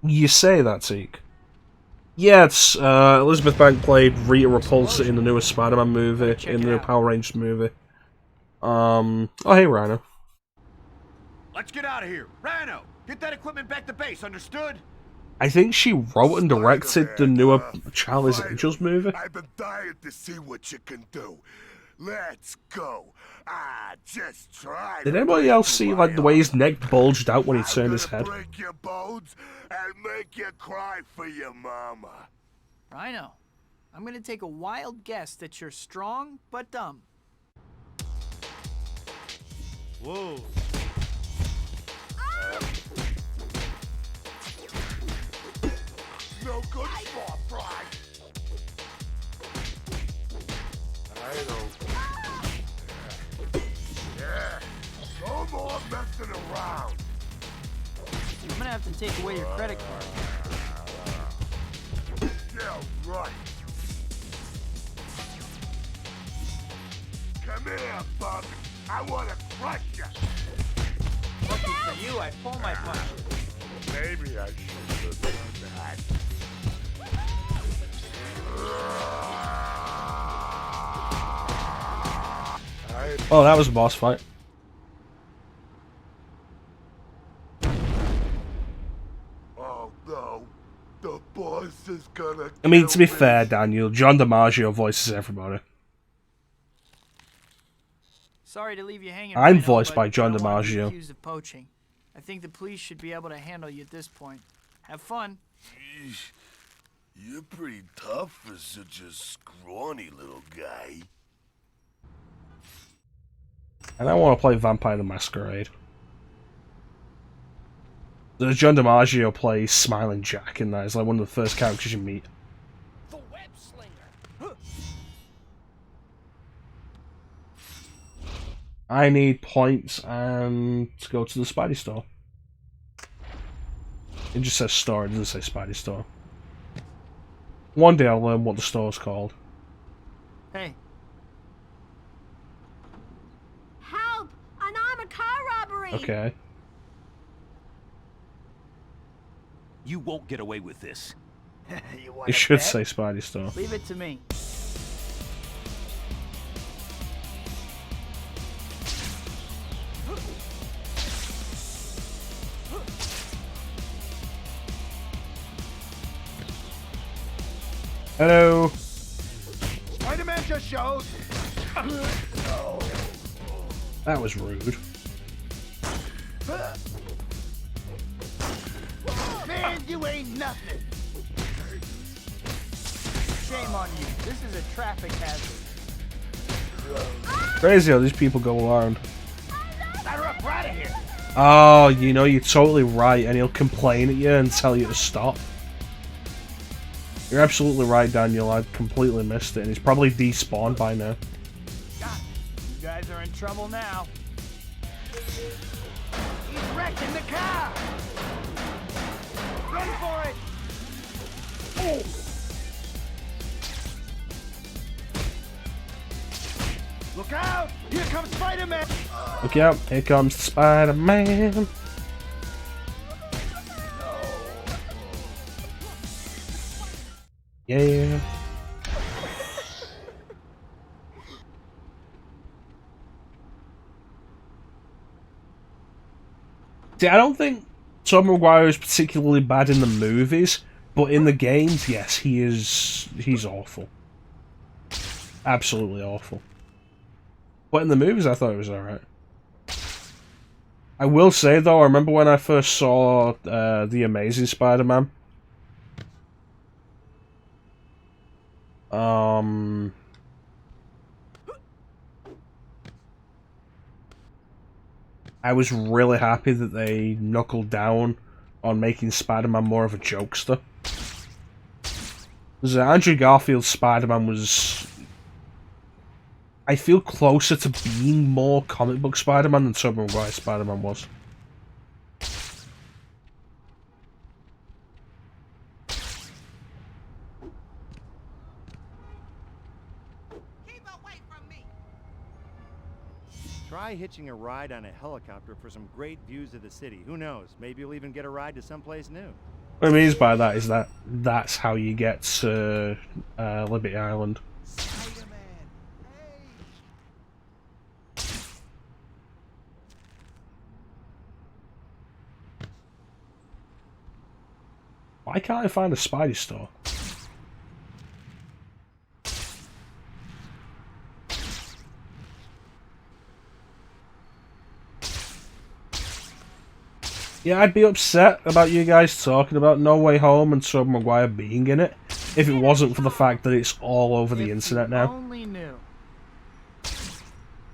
You say that, Zeke. Yeah, it's Elizabeth Banks played Rita Repulsa in the newest Spider-Man movie, in the new Power Rangers movie. Oh hey Rhino. Let's get out of here. Rhino, get that equipment back to base, understood? I think she wrote and directed the newer Charlie's Angels movie. I've been dying to see what you can do. Let's go. Just try. Did anybody else see like the way his neck bulged out when he turned his head? Break your bones and make you cry for your mama. Rhino, I'm gonna take a wild guess that you're strong but dumb. Whoa. No good spot, Brian. I don't. Yeah. No more messing around. I'm gonna have to take away your credit card. Yeah, right. Come here, Bub. I want to crush you. Lucky for you, I pull my punches. Maybe I should have done that. Oh, that was a boss fight. Oh no, the boss is gonna. I mean, to be fair, Daniel, John DiMaggio voices everybody. Sorry to leave you hanging. I'm Rhino, voiced but by John I don't want to be DiMaggio. accused of poaching. I think the police should be able to handle you at this point. Have fun. Jeez, you're pretty tough for such a scrawny little guy. And I want to play Vampire the Masquerade. The John DiMaggio plays Smiling Jack in that. It's like one of the first characters you meet. The web slinger. I need points and to go to the Spidey store. It just says store, it doesn't say Spidey store. One day I'll learn what the store's called. Hey. Help! An armed car robbery! Okay. You won't get away with this. It should say Spidey store. Leave it to me. Hello. Spider-Man just showed. That was rude. Man, you ain't nothing. Shame on you. This is a traffic hazard. Crazy how these people go around. Right out of here. Oh, you know, you're totally right, and he'll complain at you and tell you to stop. You're absolutely right, Daniel. I completely missed it, and he's probably despawned by now. Got it. You guys are in trouble now. He's wrecking the car! Run for it! Oh. Look out! Here comes Spider-Man! Look out, here comes Spider-Man. Yeah. See, I don't think Tobey Maguire is particularly bad in the movies, but in the games, yes, he's awful. Absolutely awful. But in the movies, I thought it was alright. I will say, though, I remember when I first saw The Amazing Spider-Man. I was really happy that they knuckled down on making Spider-Man more of a jokester. Because Andrew Garfield's Spider-Man was... I feel closer to being more comic book Spider-Man than Tobey Maguire's Spider-Man was. Try hitching a ride on a helicopter for some great views of the city. Who knows? Maybe you'll even get a ride to someplace new. What it means by that is that that's how you get to Liberty Island. Why can't I find a Spidey store? Yeah, I'd be upset about you guys talking about No Way Home and Tobey Maguire being in it if it wasn't for the fact that it's all over the internet now. Only knew.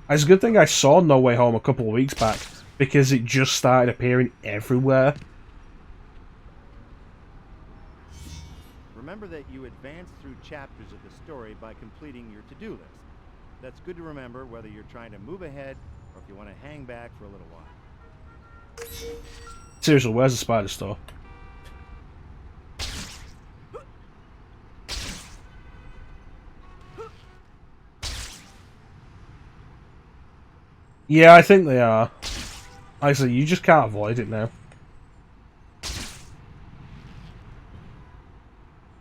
It's a good thing I saw No Way Home a couple of weeks back, because it just started appearing everywhere. Remember that you advance through chapters of the story by completing your to-do list. That's good to remember whether you're trying to move ahead or if you want to hang back for a little while. Seriously, where's the Spider store? Yeah, I think they are. Like I said, you just can't avoid it now.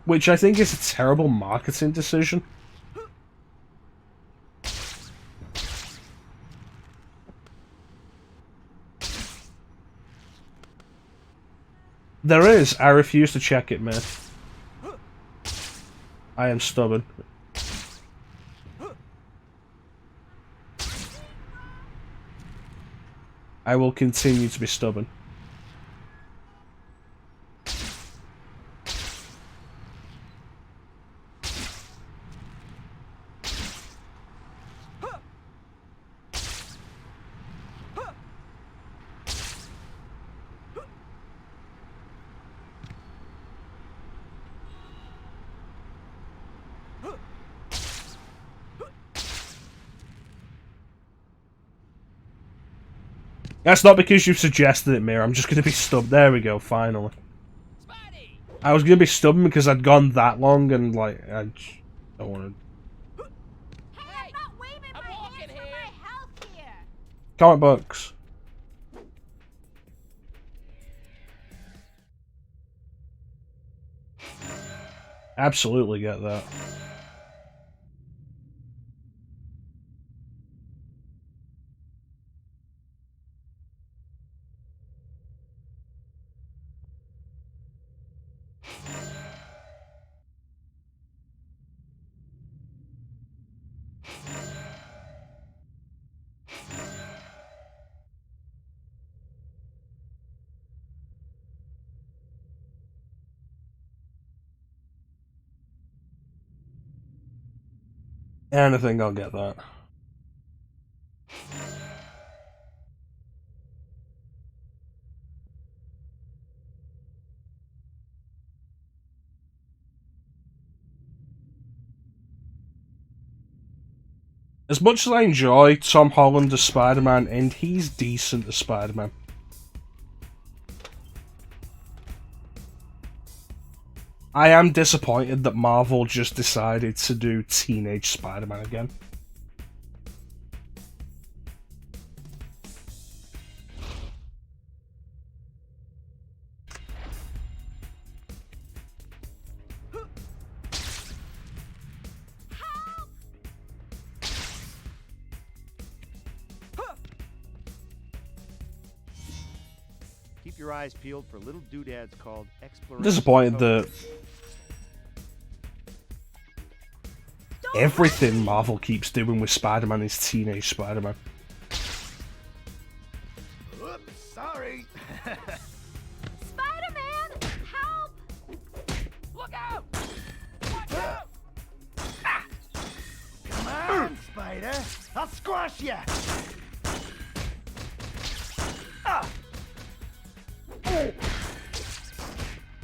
Which I think is a terrible marketing decision. There is. I refuse to check it, man. I am stubborn. I will continue to be stubborn. That's not because you suggested it, Mira. I'm just going to be stubborn. There we go, finally. I was going to be stubborn because I'd gone that long and, like, I just don't want to... Hey, I'm not waving my hands for my health here. Comic books. Absolutely get that. Anything, I'll get that. As much as I enjoy Tom Holland as Spider-Man, and he's decent as Spider-Man, I am disappointed that Marvel just decided to do Teenage Spider-Man again. Keep your eyes peeled for little doodads called exploration. Disappointed that everything Marvel keeps doing with Spider-Man is Teenage Spider-Man. Oops, sorry. Spider-Man, help! Look out! Watch out! Come on, Spider. I'll squash you.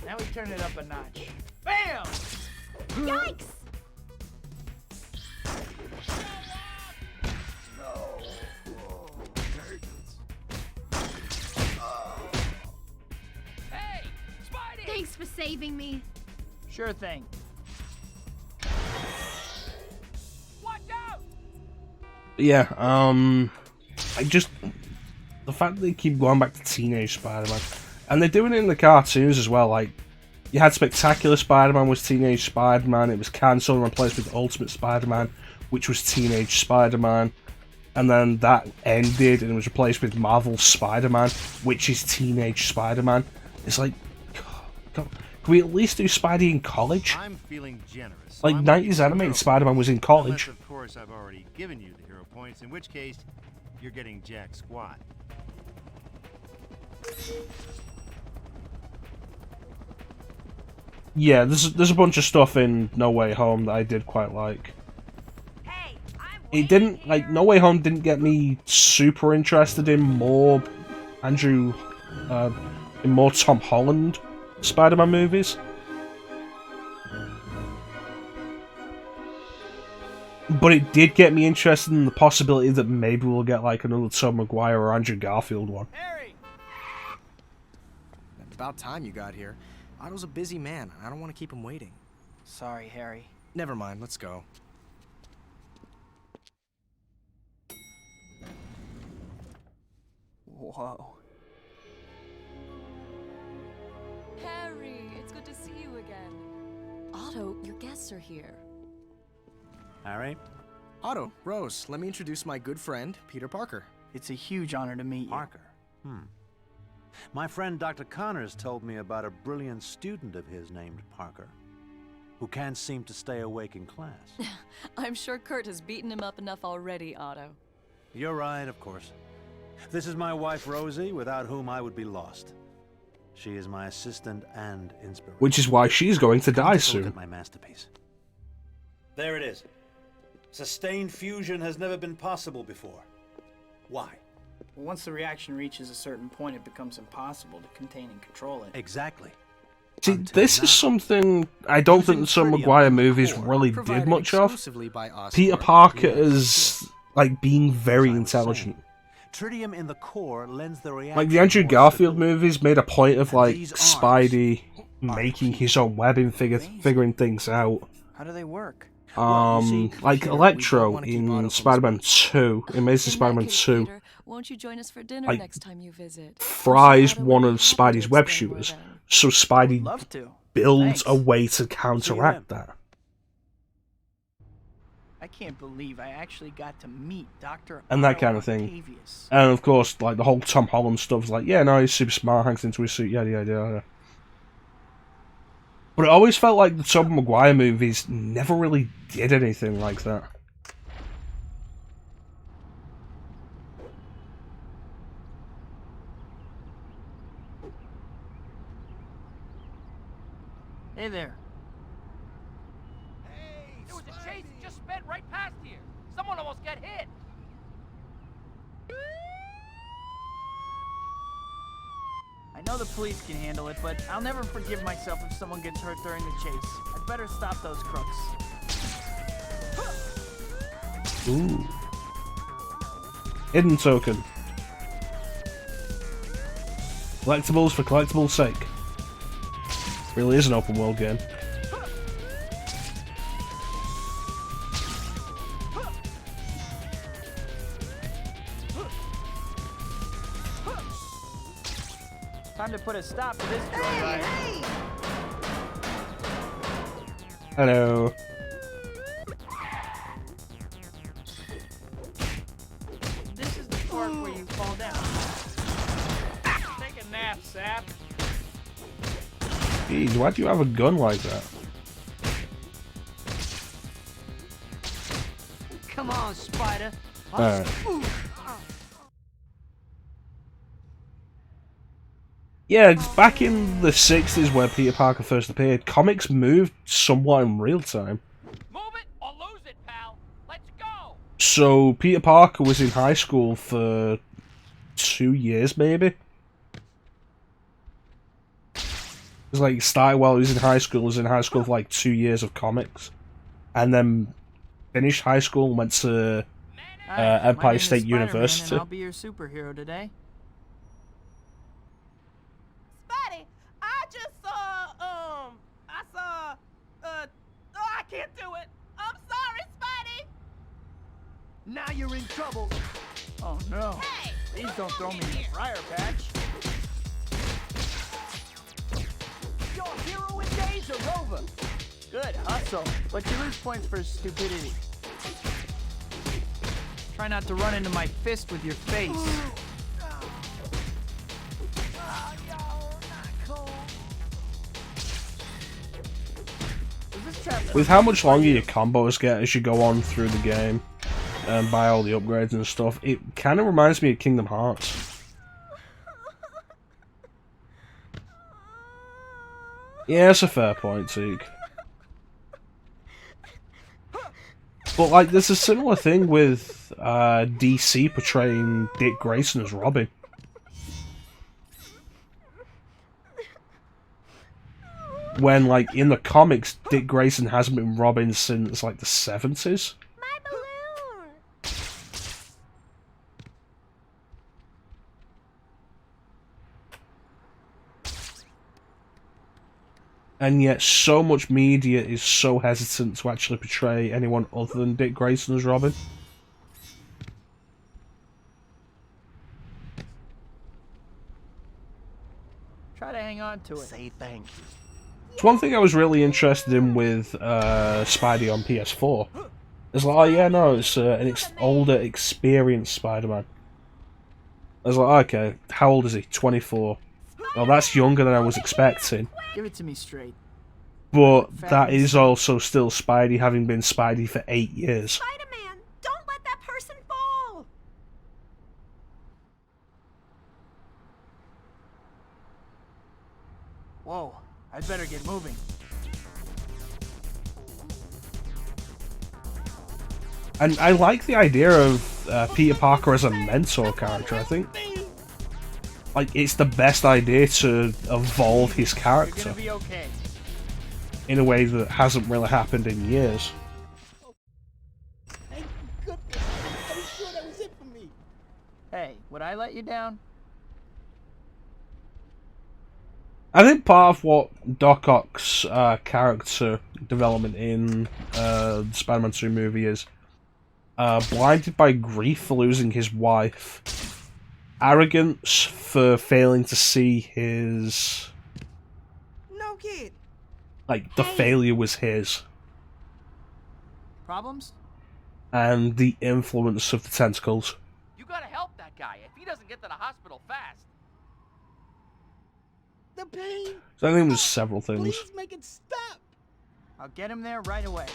Now we turn it up a notch. Bam! Yikes! Hey, Spidey! Thanks for saving me. Sure thing. Watch out! Yeah, I just... the fact that they keep going back to Teenage Spider-Man, and they're doing it in the cartoons as well, like, you had Spectacular Spider-Man was Teenage Spider-Man, it was cancelled and replaced with Ultimate Spider-Man, which was Teenage Spider-Man, and then that ended and it was replaced with Marvel Spider-Man, which is Teenage Spider-Man. It's like, God, can we at least do Spidey in college? I'm feeling generous. Like, 90s animated Spider-Man was in college. Unless, of course, I've already given you the hero points, in which case, you're getting jack squat. Yeah, there's a bunch of stuff in No Way Home that I did quite like. It didn't, like, No Way Home didn't get me super interested in more in more Tom Holland Spider-Man movies. But it did get me interested in the possibility that maybe we'll get, like, another Tobey Maguire or Andrew Garfield one. About time you got here. Otto's a busy man. I don't want to keep him waiting. Sorry, Harry. Never mind, let's go. Whoa. Harry, it's good to see you again. Otto, your guests are here. Harry? Otto, Rose, let me introduce my good friend, Peter Parker. It's a huge honor to meet you. Parker? My friend Dr. Connors told me about a brilliant student of his named Parker, who can't seem to stay awake in class. I'm sure Kurt has beaten him up enough already, Otto. You're right, of course. This is my wife, Rosie, without whom I would be lost. She is my assistant and inspiration. Which is why she's going to die soon. Look at my masterpiece. There it is. Sustained fusion has never been possible before. Why? Once the reaction reaches a certain point, it becomes impossible to contain and control it. Exactly. See, this is something I don't think the Tobey Maguire movies really did much of. Peter Parker is, like, being very intelligent. Tritium in the core lends the reaction. Like, the Andrew Garfield movies made a point of, like, Spidey making his own webbing, figuring things out. How do they work? Like Electro in Spider-Man 2, Amazing Spider-Man 2, Won't you join us for dinner like, next time you visit? fries one of Spidey's web shooters, so Spidey Love to. builds a way to counteract that. I can't believe I actually got to meet Dr. And that Otto kind of thing. Octavius. And of course, like, the whole Tom Holland stuff's like, yeah, no, he's super smart, hangs into his suit, yada yada yada. But it always felt like the Tobey Maguire movies never really did anything like that. Hey there. There was a chase that just sped right past here. Someone almost got hit. I know the police can handle it, but I'll never forgive myself if someone gets hurt during the chase. I'd better stop those crooks. Ooh. Hidden token. Collectibles for collectibles' sake. Really is an open world game. Time to put a stop to this joyride. Hello. This is the part where you fall down. Take a nap, sap. Jeez, why do you have a gun like that? Come on, Spider. Alright. Yeah, it's back in the 60s where Peter Parker first appeared, comics moved somewhat in real time. Move it or lose it, pal. Let's go. So Peter Parker was in high school for 2 years, maybe? It was like, started while he was in high school, for like 2 years of comics. And then finished high school and went to Empire State University. And I'll be your superhero today. Spidey, I just saw, I can't do it. I'm sorry, Spidey. Now you're in trouble. Oh no. Hey, please don't throw me in the briar patch. Your heroine days are over. Good hustle, but you lose points for stupidity. Try not to run into my fist with your face. With how much longer your combos get as you go on through the game and buy all the upgrades and stuff, it kind of reminds me of Kingdom Hearts. Yeah, that's a fair point, Zeke. But like, there's a similar thing with DC portraying Dick Grayson as Robin. When, like, in the comics, Dick Grayson hasn't been Robin since, like, the 70s. My balloon! And yet, so much media is so hesitant to actually portray anyone other than Dick Grayson as Robin. Try to hang on to it. Say thank you. It's one thing I was really interested in with Spidey on PS4. It's like, oh yeah, no, it's an older, experienced Spider-Man. I was like, okay, how old is he? 24. Well, that's younger than I was expecting. Give it to me straight. But that is also still Spidey, having been Spidey for 8 years. Spider-Man, don't let that person fall! Whoa, I'd better get moving. And I like the idea of Peter Parker as a mentor character. I think, like, it's the best idea to evolve his character. You're gonna be okay. In a way that hasn't really happened in years. Thank goodness. I was sure that was it for me. Hey, would I let you down? I think part of what Doc Ock's character development in the Spider-Man 2 movie is blinded by grief for losing his wife, arrogance for failing to see his... No kid. Like, the failure was his. Problems? And the influence of the tentacles. You gotta help that guy if he doesn't get to the hospital fast. The pain. So I think there's several things. Please make it stop. I'll get him there right away.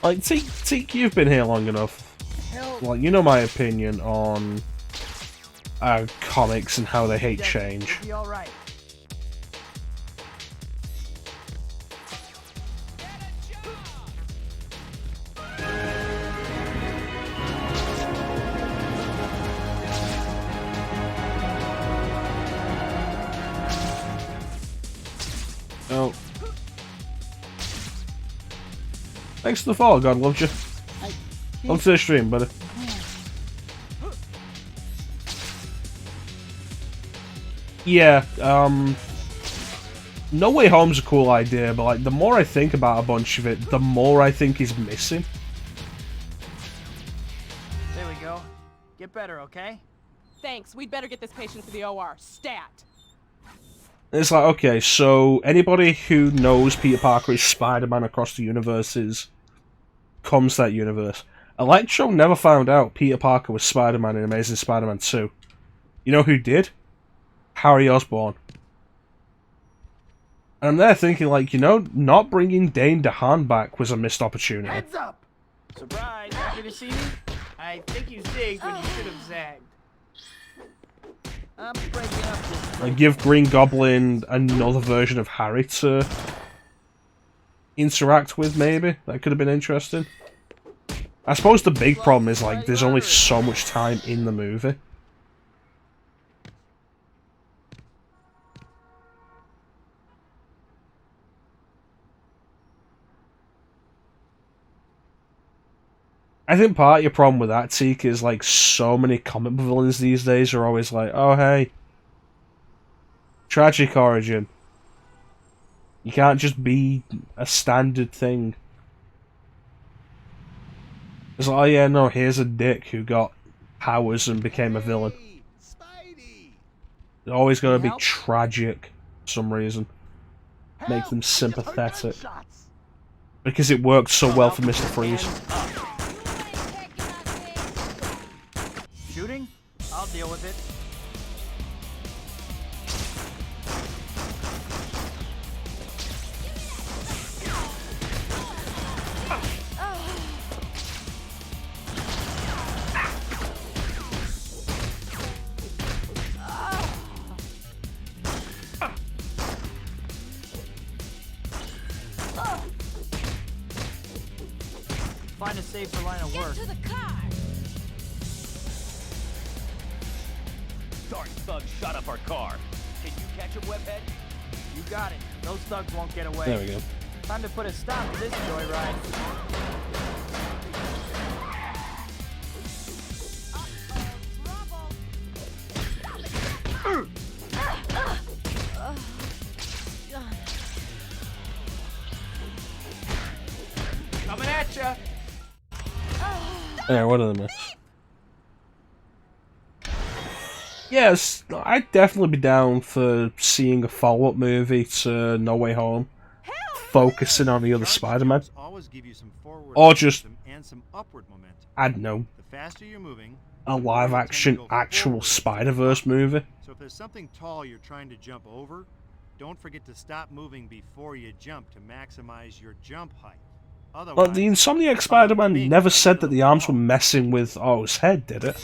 Like, Teak, you've been here long enough. Help. Like, you know my opinion on comics and how they hate change. You'll be all right. Oh. Thanks for the follow, God loves you. Come to the stream, buddy. Yeah, No Way Home's a cool idea, but like the more I think about a bunch of it, the more I think is missing. There we go. Get better, okay? Thanks. We'd better get this patient to the OR. Stat. It's like, okay, so anybody who knows Peter Parker is Spider-Man across the universes comes to that universe. Electro never found out Peter Parker was Spider-Man in Amazing Spider-Man 2. You know who did? Harry Osborn. And I'm there thinking, like, you know, not bringing Dane DeHaan back was a missed opportunity. Heads up! Surprise! Happy to see me? I think you zigged when you should have zagged. I'm breaking up this. Like, give Green Goblin another version of Harry to interact with, maybe. That could have been interesting. I suppose the big problem is, like, there's only so much time in the movie. I think part of your problem with that, Teak, is like so many comic book villains these days are always like, oh hey, tragic origin. You can't just be a standard thing. It's like, oh yeah, no, here's a dick who got powers and became a villain. It's always gotta be tragic for some reason. Make them sympathetic. Because it worked so well for Mr. Freeze. Shooting? I'll deal with it. Find a safer line of work. Get to the car. Darn thugs shot up our car. Can you catch him, webhead? You got it. Those thugs won't get away. There we go. Time to put a stop to this joyride. Coming at ya. Yeah, what are the myths? Yes, I'd definitely be down for seeing a follow-up movie to No Way Home, focusing on the other Spider-Man, or just, I don't know, a live-action actual Spider-Verse movie. So if there's something tall you're trying to jump over, don't forget to stop moving before you jump to maximize your jump height. But the Insomniac Spider-Man never said that the arms were messing with Otto's head, did it?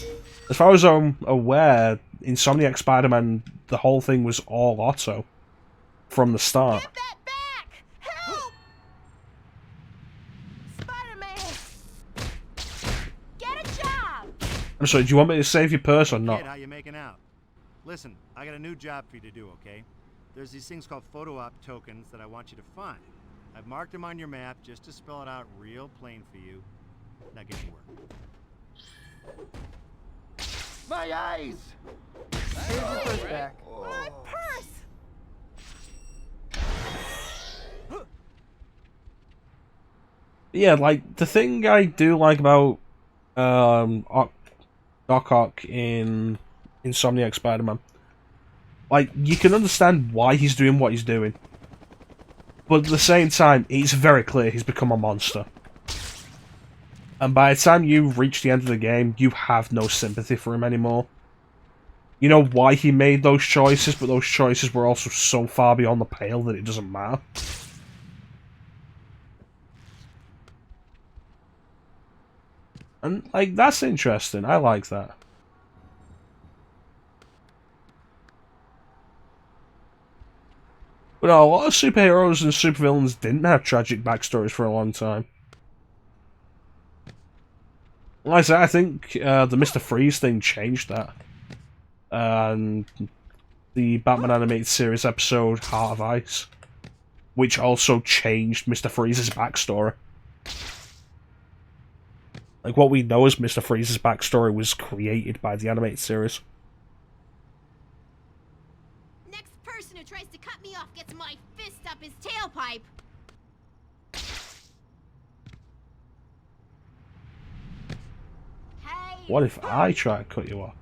As far as I'm aware, Insomniac Spider-Man, the whole thing was all Otto from the start. Give that back! Help! Spider-Man! Get a job! I'm sorry, do you want me to save your purse or not? Kid, how you making out? Listen, I got a new job for you to do, okay? There's these things called photo op tokens that I want you to find. I've marked them on your map just to spell it out real plain for you. Now get to work. My eyes! Here's your purse back. My purse! Yeah, like, the thing I do like about Doc Ock in Insomniac Spider-Man, like, you can understand why he's doing what he's doing. But at the same time, it's very clear he's become a monster. And by the time you reach the end of the game, you have no sympathy for him anymore. You know why he made those choices, but those choices were also so far beyond the pale that it doesn't matter. And, like, that's interesting. I like that. But no, a lot of superheroes and supervillains didn't have tragic backstories for a long time. Like I said, I think the Mr. Freeze thing changed that. And the Batman Animated Series episode Heart of Ice, which also changed Mr. Freeze's backstory. Like, what we know as Mr. Freeze's backstory was created by the animated series. Next person who tries to cut me off gets my fist up his tailpipe. What if I try to cut you off?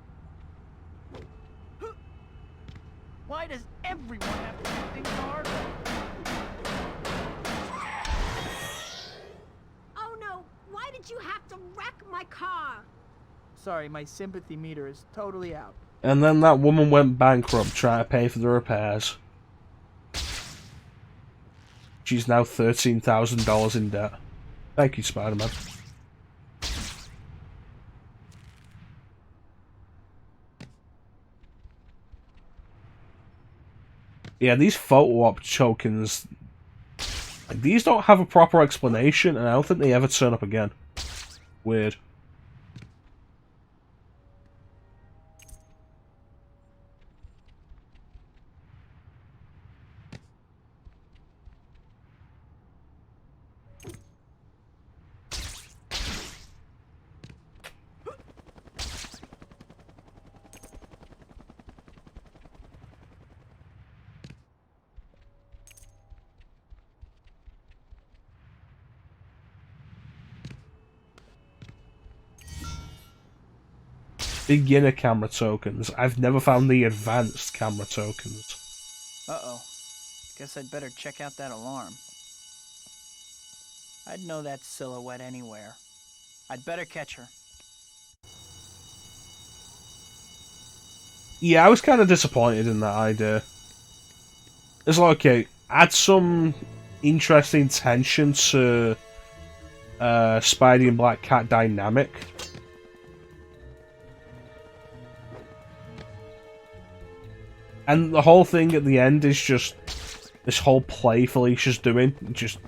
Why does everyone have to make things harder? Oh no, why did you have to wreck my car? Sorry, my sympathy meter is totally out. And then that woman went bankrupt trying to pay for the repairs. She's now $13,000 in debt. Thank you, Spider-Man. Yeah, these photo op tokens, like, these don't have a proper explanation, and I don't think they ever turn up again. Weird. Beginner camera tokens. I've never found the advanced camera tokens. Uh-oh. Guess I'd better check out that alarm. I'd know that silhouette anywhere. I'd better catch her. Yeah, I was kind of disappointed in that idea. It's like, okay, add some interesting tension to Spidey and Black Cat dynamic. And the whole thing at the end is just this whole play Felicia's doing. Just,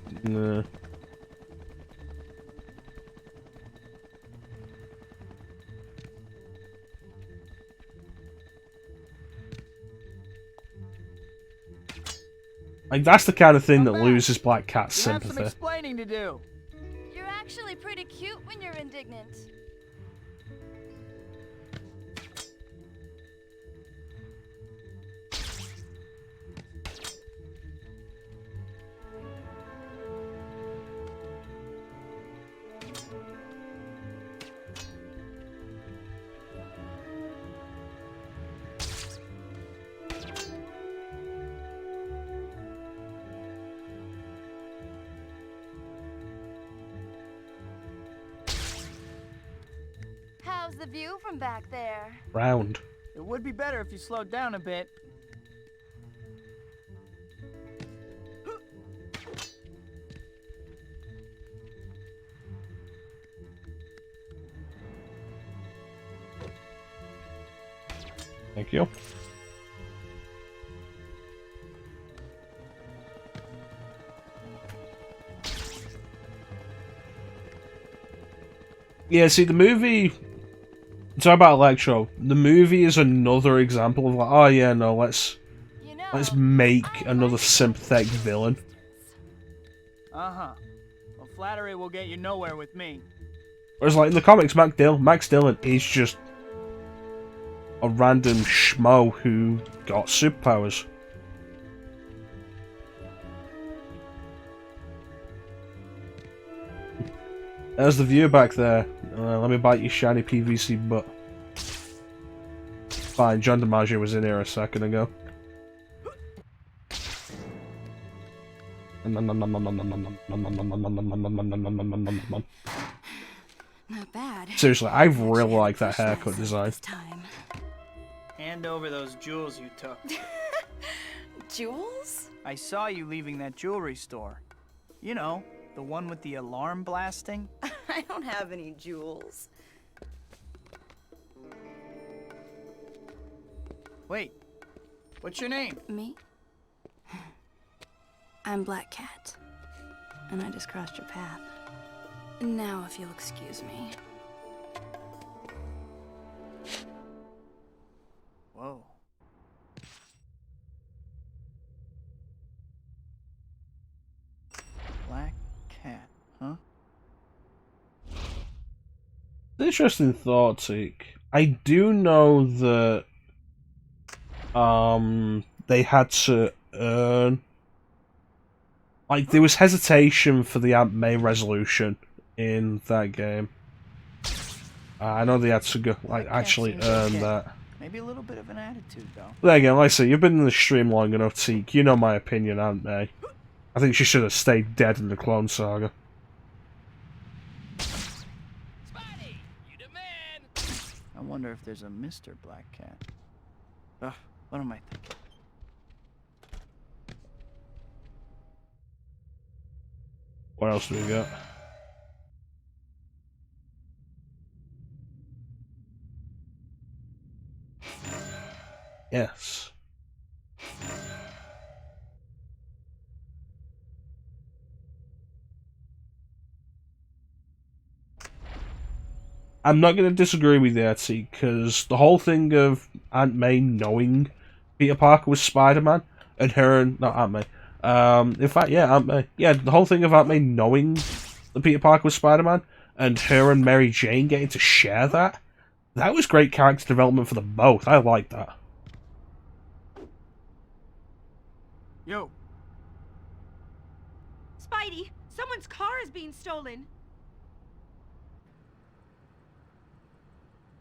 like, that's the kind of thing that loses Black Cat's You have some sympathy. explaining to do. You're actually pretty cute when you're indignant. How's the view from back there? Round. It would be better if you slowed down a bit. Thank you. Yeah, see, the movie... Talk about Electro. The movie is another example of like, oh yeah, no, let's make another sympathetic villain. Uh-huh. Well, flattery will get you nowhere with me. Whereas, like, in the comics, Max Dillon is just a random schmo who got superpowers. There's the view back there. Let me bite your shiny PVC butt. Fine, John DiMaggio was in here a second ago. Not bad. Seriously, I really like that haircut design. Hand over those jewels you took. Jewels? I saw you leaving that jewelry store. You know, the one with the alarm blasting. I don't have any jewels. Wait, what's your name? Me? I'm Black Cat. And I just crossed your path. Now, if you'll excuse me. Whoa. Black Cat, huh? Interesting thought, Teak. I do know that they had to earn, like, there was hesitation for the Aunt May resolution in that game. I know they had to go, like, actually earn that. Maybe a little bit of an attitude, though. There again, like I say, you've been in the stream long enough, Teak. You know my opinion, Aunt May. I think she should have stayed dead in the Clone Saga. I wonder if there's a Mr. Black Cat. Ugh, what am I thinking? What else do we got? Yes. I'm not going to disagree with you, T, because the whole thing of Aunt May knowing Peter Parker was Spider-Man, and her and... not Aunt May. In fact, yeah, Aunt May. Yeah, the whole thing of Aunt May knowing that Peter Parker was Spider-Man, and her and Mary Jane getting to share that, that was great character development for them both. I like that. Yo. Spidey, someone's car is being stolen.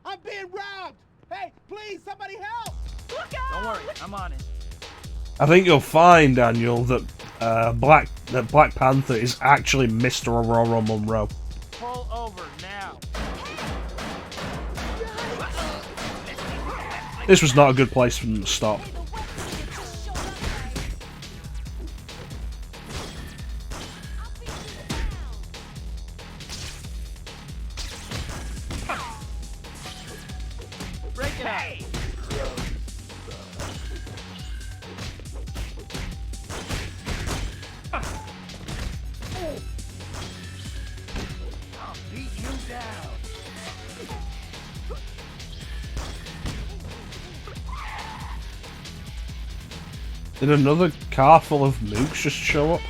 I'm being robbed! Hey, please, somebody help! Look out! Don't worry, I'm on it. I think you'll find, Daniel, that Black Panther is actually Mr. Aurora Monroe. Pull over now. This was not a good place for them to stop. Break it up. I'll beat you down. Did another car full of mooks just show up?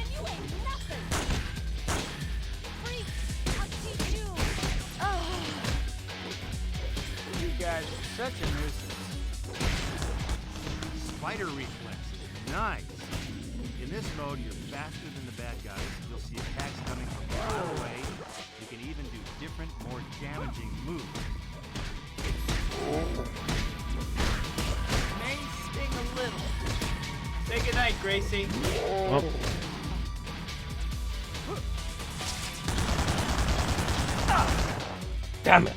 You guys are such a nuisance. Spider reflexes. Nice. In this mode, you're faster than the bad guys. You'll see attacks coming from far away. You can even do different, more damaging moves. May sting a little. Say goodnight, Gracie. Oh. Damn it.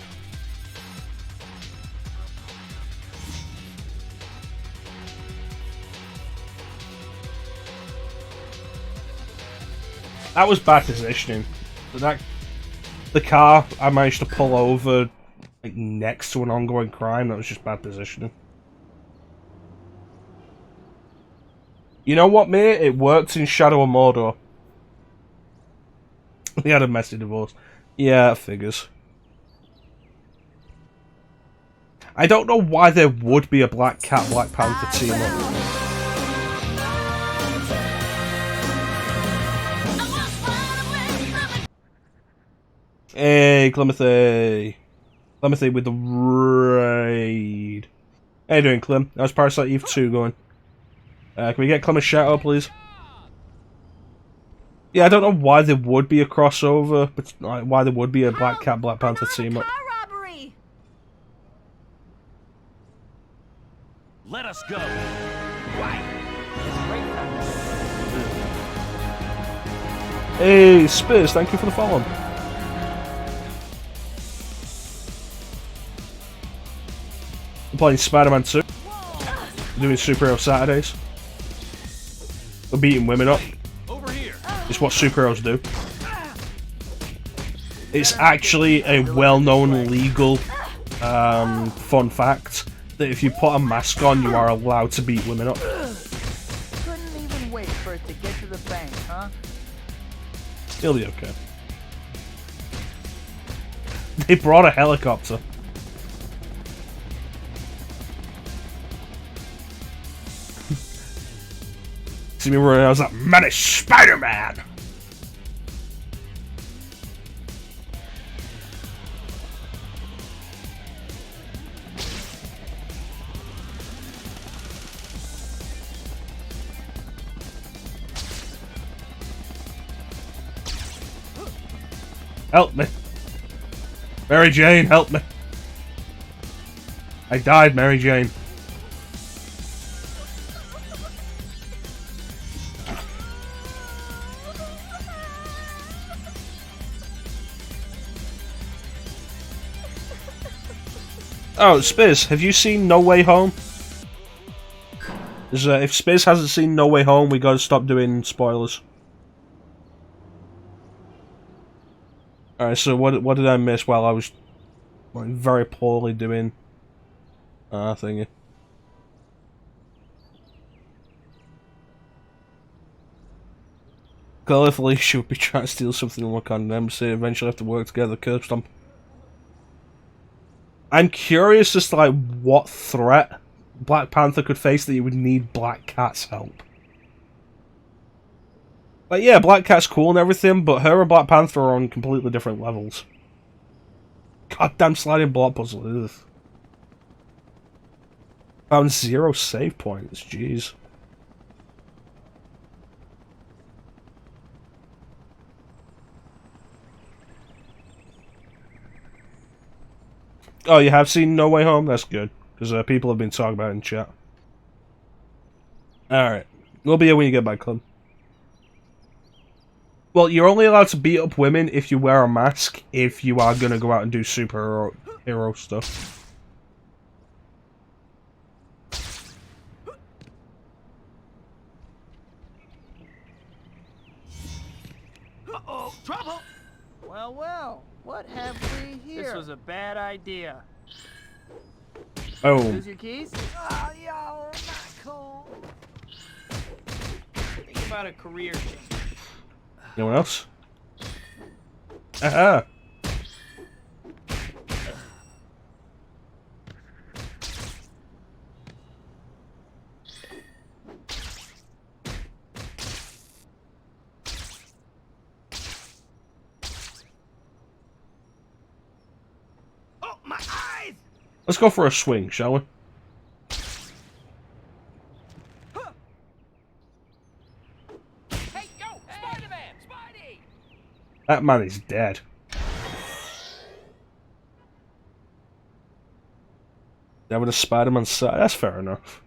That was bad positioning. The car I managed to pull over like next to an ongoing crime, that was just bad positioning. You know what, mate? It worked in Shadow of Mordor. He had a messy divorce. Yeah, it figures. I don't know why there would be a Black Cat, Black Panther team up. Hey, Clementhy. Clementhy with the raid. How you doing, Clem? How's Parasite Eve 2 going? Can we get Clem a shout out, please? Yeah, I don't know why there would be a crossover, but why there would be a Black Cat, Black Panther team up. Robbery. Let us go. Hey, Spiz, thank you for the follow. I'm playing Spider-Man 2. We're doing Superhero Saturdays. We're beating women up. It's what superheroes do. It's actually a well-known legal fun fact that if you put a mask on, you are allowed to beat women up. Couldn't even wait for it to get to the bank, huh? He'll be okay. They brought a helicopter. See me running, I was like, man, it's Spider-Man! Help me. Mary Jane, help me. I died, Mary Jane. Oh, Spiz, have you seen No Way Home? If Spiz hasn't seen No Way Home, we gotta stop doing spoilers. Alright, so what did I miss while I was very poorly doing thingy? Colorfully should be trying to steal something in Wakanda Embassy, eventually have to work together, curb stomp. I'm curious as to like what threat Black Panther could face that you would need Black Cat's help. Like, yeah, Black Cat's cool and everything, but her and Black Panther are on completely different levels. Goddamn sliding block puzzle. Ugh. Found 0 save points, jeez. Oh, you have seen No Way Home? That's good, because people have been talking about it in chat. Alright. We'll be here when you get back, Club. Well, you're only allowed to beat up women if you wear a mask, if you are going to go out and do superhero stuff. Uh-oh, trouble! Well, well, what have we here? This was a bad idea. Oh. Lose your keys? Oh, yo, not cool. Think about a career change. Anyone else? Aha! Oh, my eyes! Let's go for a swing, shall we? That man is dead. Yeah, with a Spider-Man Saturday. That's fair enough.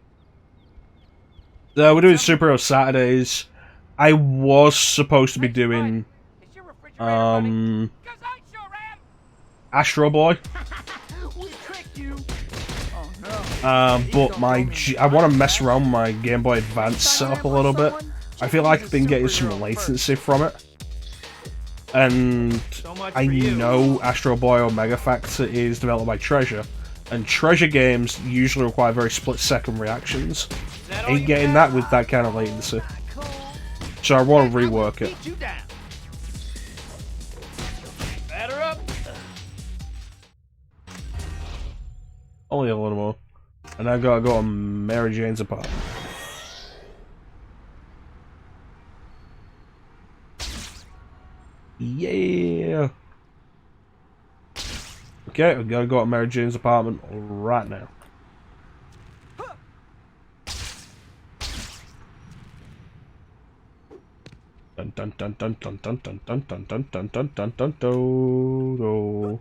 We're doing Superhero Saturdays. I was supposed to be doing Astro Boy. But I want to mess around with my Game Boy Advance setup a little bit. I feel like I've been getting some latency from it. And I know Astro Boy or Mega Factor is developed by Treasure, and Treasure games usually require very split-second reactions. Ain't getting that with that kind of latency. So I want to rework it. Batter up. Only a little more. And I gotta go to Mary Jane's apartment. Yeah. Okay, we gotta go to Mary Jane's apartment right now. Dun dun dun dun dun dun dun dun dun dun dun dun dun dun dun.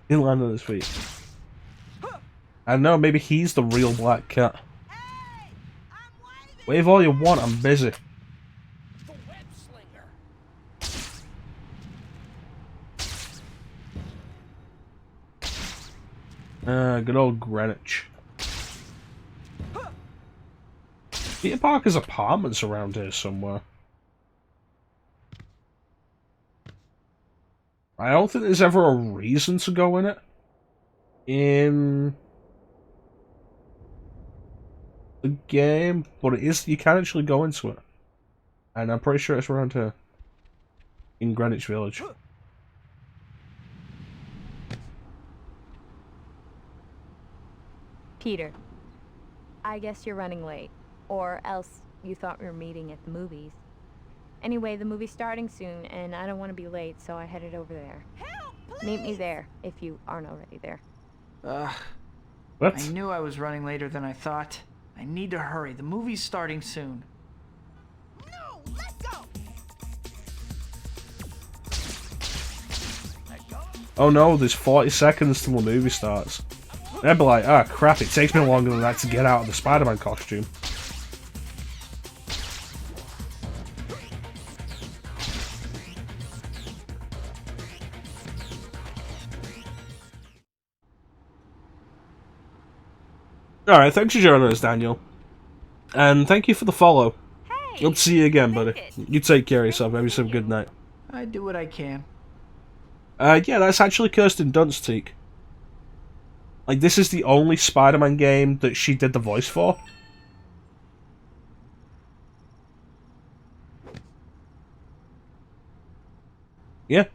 He landed on his feet. I don't know, maybe he's the real Black Cat. Wave all you want, I'm busy. Good old Greenwich. Peter Parker's apartment's around here somewhere. I don't think there's ever a reason to go in it. In the game, but it is, you can actually go into it. And I'm pretty sure it's around here. In Greenwich Village. Peter, I guess you're running late. Or else you thought we were meeting at the movies. Anyway, the movie's starting soon, and I don't want to be late, so I headed over there. Help, Meet me there, if you aren't already there. What? I knew I was running later than I thought. I need to hurry. The movie's starting soon. No, let's go. Oh no, there's 40 seconds till the movie starts. They'd be like, ah, crap, it takes me longer than that to get out of the Spider-Man costume. Alright, thanks for joining us, Daniel. And thank you for the follow. Hey, hope to see you again, buddy. You take care of yourself. Have yourself a good night. I do what I can. Yeah, that's actually Kirsten Dunst, Teak. Like, this is the only Spider-Man game that she did the voice for. Yeah.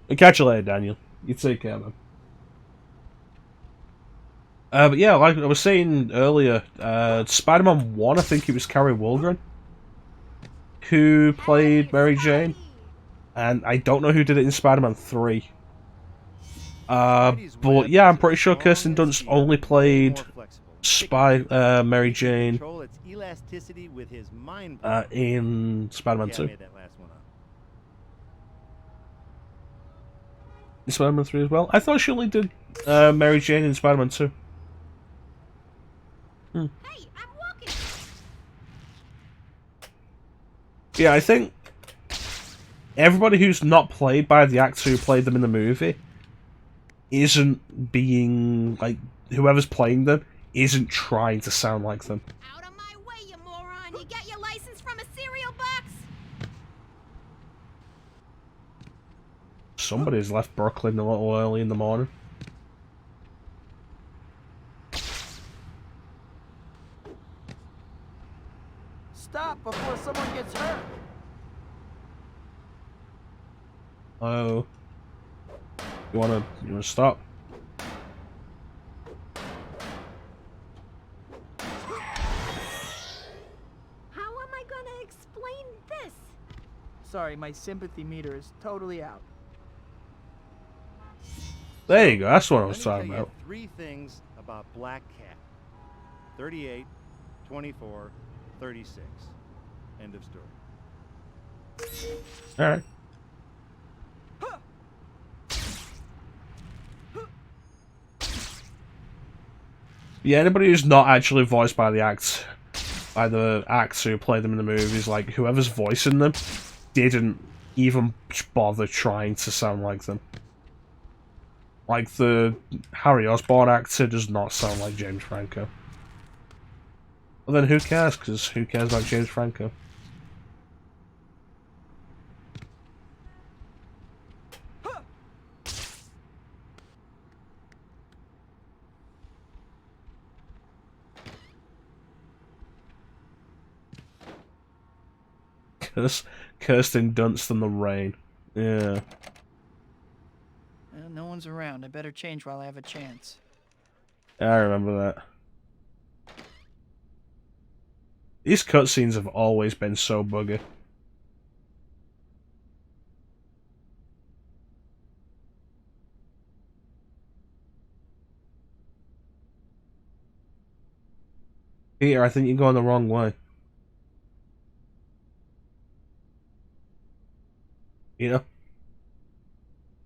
I'll catch you later, Daniel. You take care, man. But yeah, like I was saying earlier, Spider-Man 1, I think it was Carrie Walgren who played Mary Jane. And I don't know who did it in Spider-Man 3. But yeah, I'm pretty sure Kirsten Dunst only played Mary Jane in Spider-Man 2. In Spider-Man 3 as well? I thought she only did Mary Jane in Spider-Man 2. Hey, I'm walking. Yeah, I think everybody who's not played by the actor who played them in the movie isn't being, like, whoever's playing them isn't trying to sound like them. Out of my way, you moron! You get your license from a cereal box? Somebody's left Brooklyn a little early in the morning. Stop before someone gets hurt. Oh. You wanna stop? How am I gonna explain this? Sorry, my sympathy meter is totally out. There you go, that's what I was talking Let me tell about. you 3 things about Black Cat. 38, 24, 36. End of story. Alright. Yeah, anybody who's not actually voiced by the actor who played them in the movies, like, whoever's voicing them didn't even bother trying to sound like them. Like, the Harry Osborn actor does not sound like James Franco. Well then who cares, because who cares about James Franco? Kirsten Dunst in the rain. Yeah. Well, no one's around. I better change while I have a chance. I remember that. These cutscenes have always been so buggy. Peter, I think you're going the wrong way. Yeah.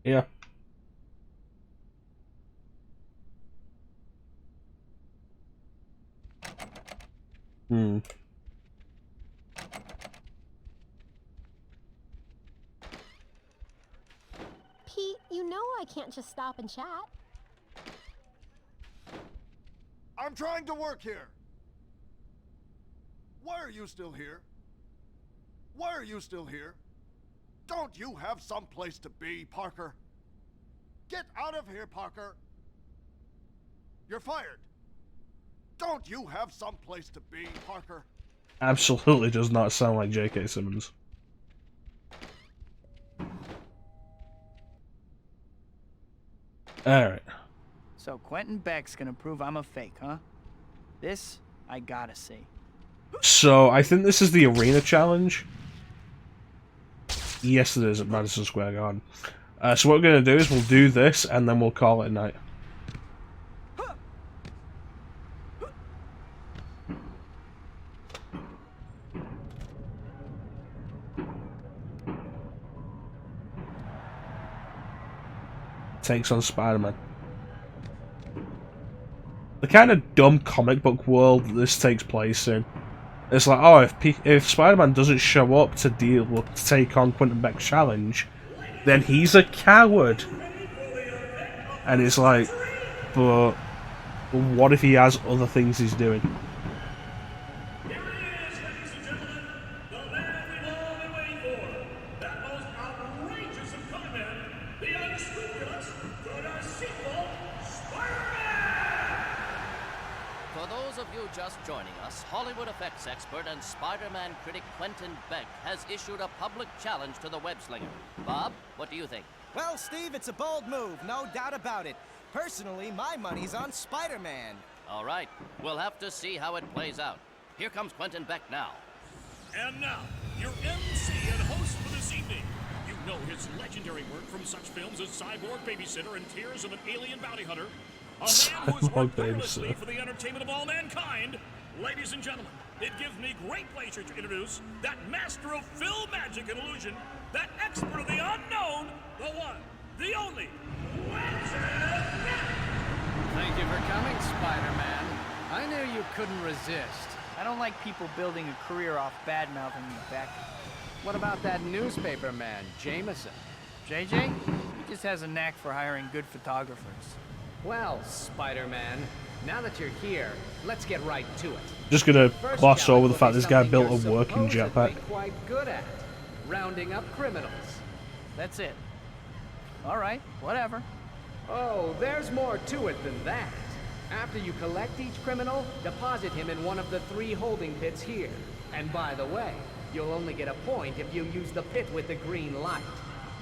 Yeah. Hmm. Pete, you know I can't just stop and chat. I'm trying to work here. Why are you still here? Why are you still here? Don't you have some place to be, Parker? Get out of here, Parker. You're fired. Don't you have some place to be, Parker? Absolutely does not sound like J.K. Simmons. Alright. So Quentin Beck's gonna prove I'm a fake, huh? This, I gotta see. So, I think this is the arena challenge. Yes, it is at Madison Square Garden. So what we're going to do is we'll do this, and then we'll call it a night. takes on Spider-Man. The kind of dumb comic book world that this takes place in. It's like, oh, if Spider-Man doesn't show up to take on Quentin Beck's challenge, then he's a coward. And it's like, but what if he has other things he's doing? For those of you just joining us, Hollywood effects expert and Spider-Man critic Quentin Beck has issued a public challenge to the web-slinger. Bob, what do you think? Well, Steve, it's a bold move, no doubt about it. Personally, my money's on Spider-Man. All right, we'll have to see how it plays out. Here comes Quentin Beck now. And now, your MC and host for this evening. You know his legendary work from such films as Cyborg Babysitter and Tears of an Alien Bounty Hunter. A man who has worked tirelessly for the entertainment of all mankind. Ladies and gentlemen, it gives me great pleasure to introduce that master of film magic and illusion, that expert of the unknown, the one, the only, Thank you for coming, Spider-Man. I knew you couldn't resist. I don't like people building a career off bad-mouthing me, Beck. What about that newspaper man, Jameson? JJ? He just has a knack for hiring good photographers. Well, Spider-Man, now that you're here, let's get right to it. Just gonna gloss over the fact this guy built you're a working jetpack. quite good at, rounding up criminals. That's it. All right, whatever. Oh, there's more to it than that. After you collect each criminal, deposit him in one of the 3 holding pits here. And by the way, you'll only get a point if you use the pit with the green light.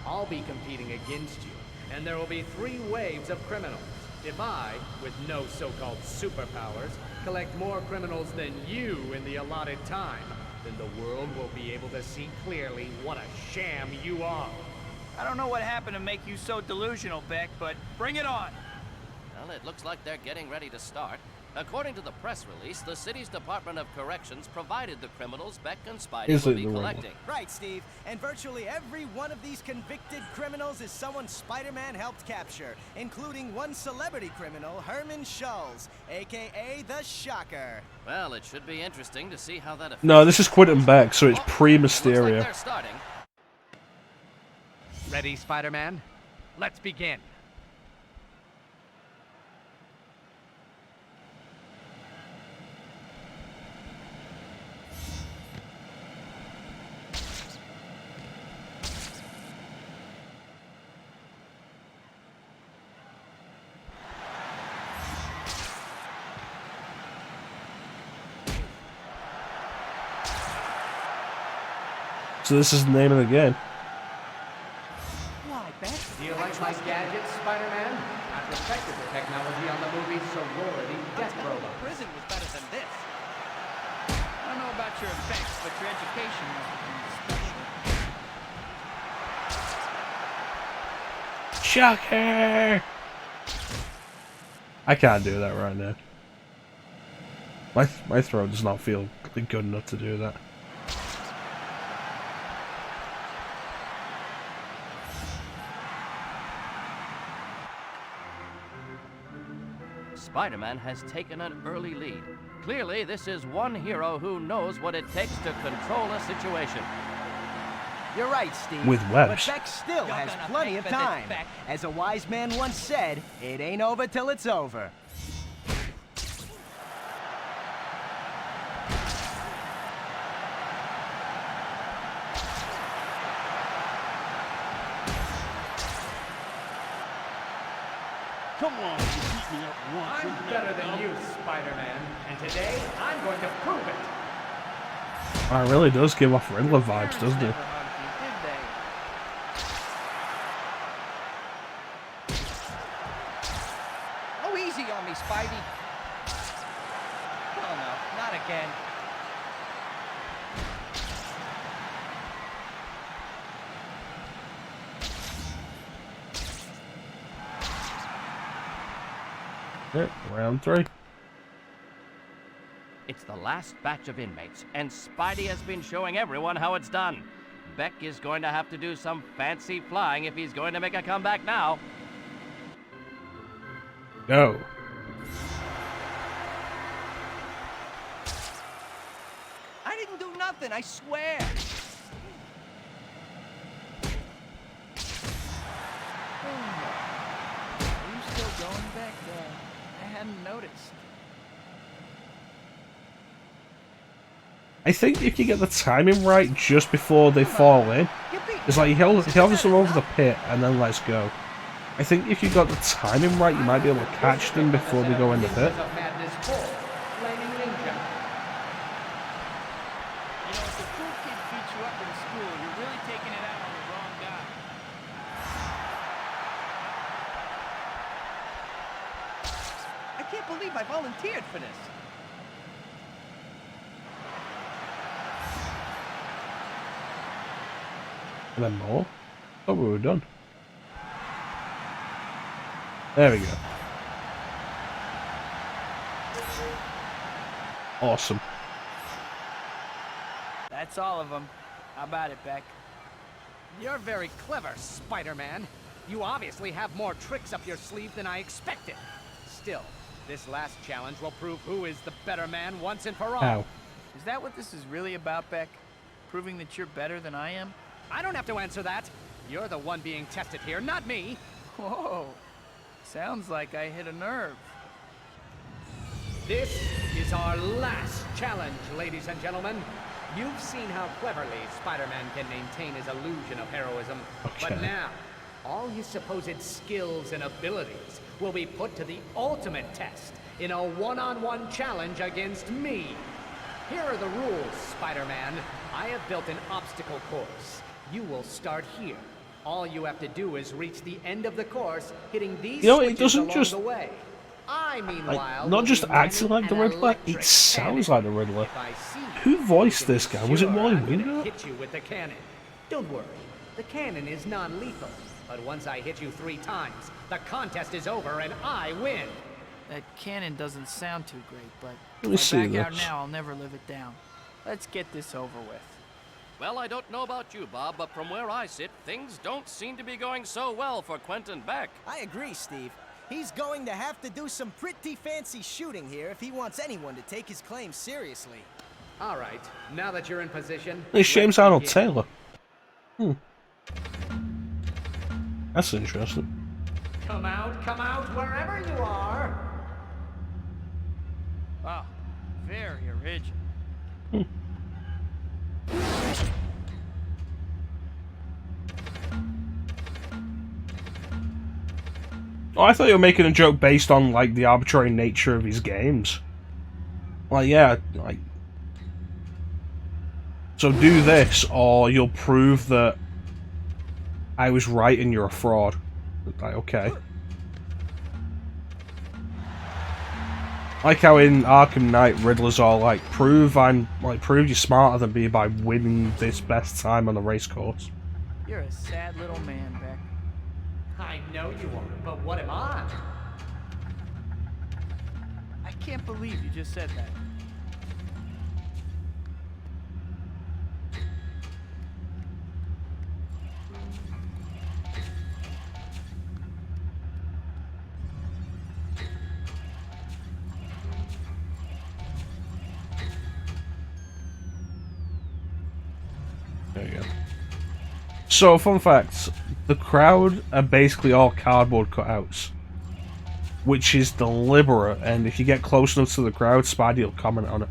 I'll be competing against you, and there will be 3 waves of criminals. If I, with no so-called superpowers, collect more criminals than you in the allotted time, then the world will be able to see clearly what a sham you are. I don't know what happened to make you so delusional, Beck, but bring it on. Well, it looks like they're getting ready to start. According to the press release, the city's Department of Corrections provided the criminals Beck and Spidey will be collecting. Right, Steve. And virtually every one of these convicted criminals is someone Spider-Man helped capture, including one celebrity criminal, Herman Schulz, a.k.a. the Shocker. Well, it should be interesting to see how that affects... No, this is Quentin Beck, so it's pre-Mysterio. They're starting. Ready, Spider-Man? Let's begin. So this is the name of the game. Why, Beck? Do you like my gadgets, Spider-Man? I perfected the technology on the movie sorority death robot. Prison was better than this. I don't know about your effects, but your education must have been special. Shocker! I can't do that right now. My throat does not feel good enough to do that. Spider-Man has taken an early lead. Clearly, this is one hero who knows what it takes to control a situation. You're right, Steve. With webs. But Beck still has plenty of time. As a wise man once said, it ain't over till it's over. Come on, you beat me up once. I'm better than you, Spider-Man, and today I'm going to prove it. Oh, it really does give off Riddler vibes, doesn't it? Oh, easy on me, Spidey. Oh, no, not again. Okay, round 3. It's the last batch of inmates, and Spidey has been showing everyone how it's done. Beck is going to have to do some fancy flying if he's going to make a comeback now. Go. I didn't do nothing, I swear. Are you still going back there? I hadn't noticed. I think if you get the timing right just before they fall in, it's like he hovers them over the pit and then lets go. I think if you got the timing right, you might be able to catch them before they go in the pit. You know, if the cool kid beats you up in school, you're really taking it out on the wrong guy. I can't believe I volunteered for this. And then more. Oh, we were done. There we go. Awesome. That's all of them. How about it, Beck? You're very clever, Spider-Man. You obviously have more tricks up your sleeve than I expected. Still, this last challenge will prove who is the better man once and for all. Ow. Is that what this is really about, Beck? Proving that you're better than I am? I don't have to answer that. You're the one being tested here, not me. Whoa. Sounds like I hit a nerve. This is our last challenge, ladies and gentlemen. You've seen how cleverly Spider-Man can maintain his illusion of heroism. Okay. But now, all his supposed skills and abilities will be put to the ultimate test in a one-on-one challenge against me. Here are the rules, Spider-Man. I have built an obstacle course. You will start here. All you have to do is reach the end of the course, hitting these it switches doesn't along just the way. I, meanwhile, not will just be acting running like the an Riddler, it electric sounds cannon. like the Riddler. If I see you, Who voiced you can this be guy? Was it sure Wally I'm gonna Wingert? hit you with the cannon. Don't worry, the cannon is non-lethal. But once I hit you 3 times, the contest is over and I win. That cannon doesn't sound too great, but Let me if see I back out this. now, I'll never live it down. Let's get this over with. Well, I don't know about you, Bob, but from where I sit, things don't seem to be going so well for Quentin Beck. I agree, Steve. He's going to have to do some pretty fancy shooting here if he wants anyone to take his claims seriously. All right, now that you're in position, It's James let's Arnold begin. Taylor. That's interesting. Come out, wherever you are. Wow, very original. Oh, I thought you were making a joke based on, like, the arbitrary nature of his games. Like, yeah, like... So do this, or you'll prove that I was right and you're a fraud. Like, okay. Like how in Arkham Knight, Riddler's all like, prove you're smarter than me by winning this best time on the race course. You're a sad little man, Beck. I know you are, but what am I? I can't believe you just said that. There you go. So, fun facts. The crowd are basically all cardboard cutouts. Which is deliberate, and if you get close enough to the crowd, Spidey will comment on it.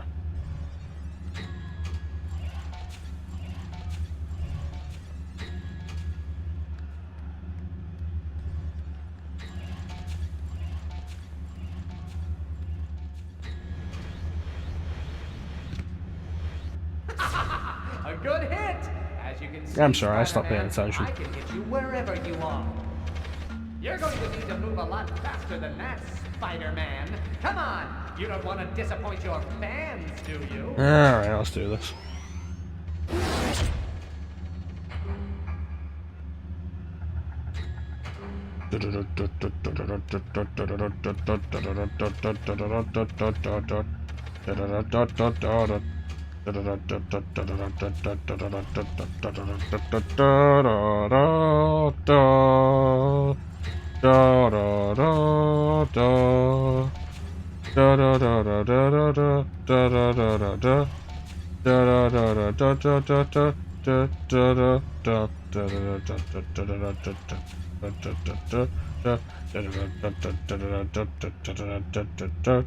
A good hit! As you can see, I'm sorry, I stopped paying Spider-Man, attention. I can hit you wherever you are. You're going to need to move a lot faster than that, Spider-Man. Come on! You don't want to disappoint your fans, do you? Alright, let's do this. Da da da da. Da da da da da da da da da da da. Da da da da da da da da da da da da.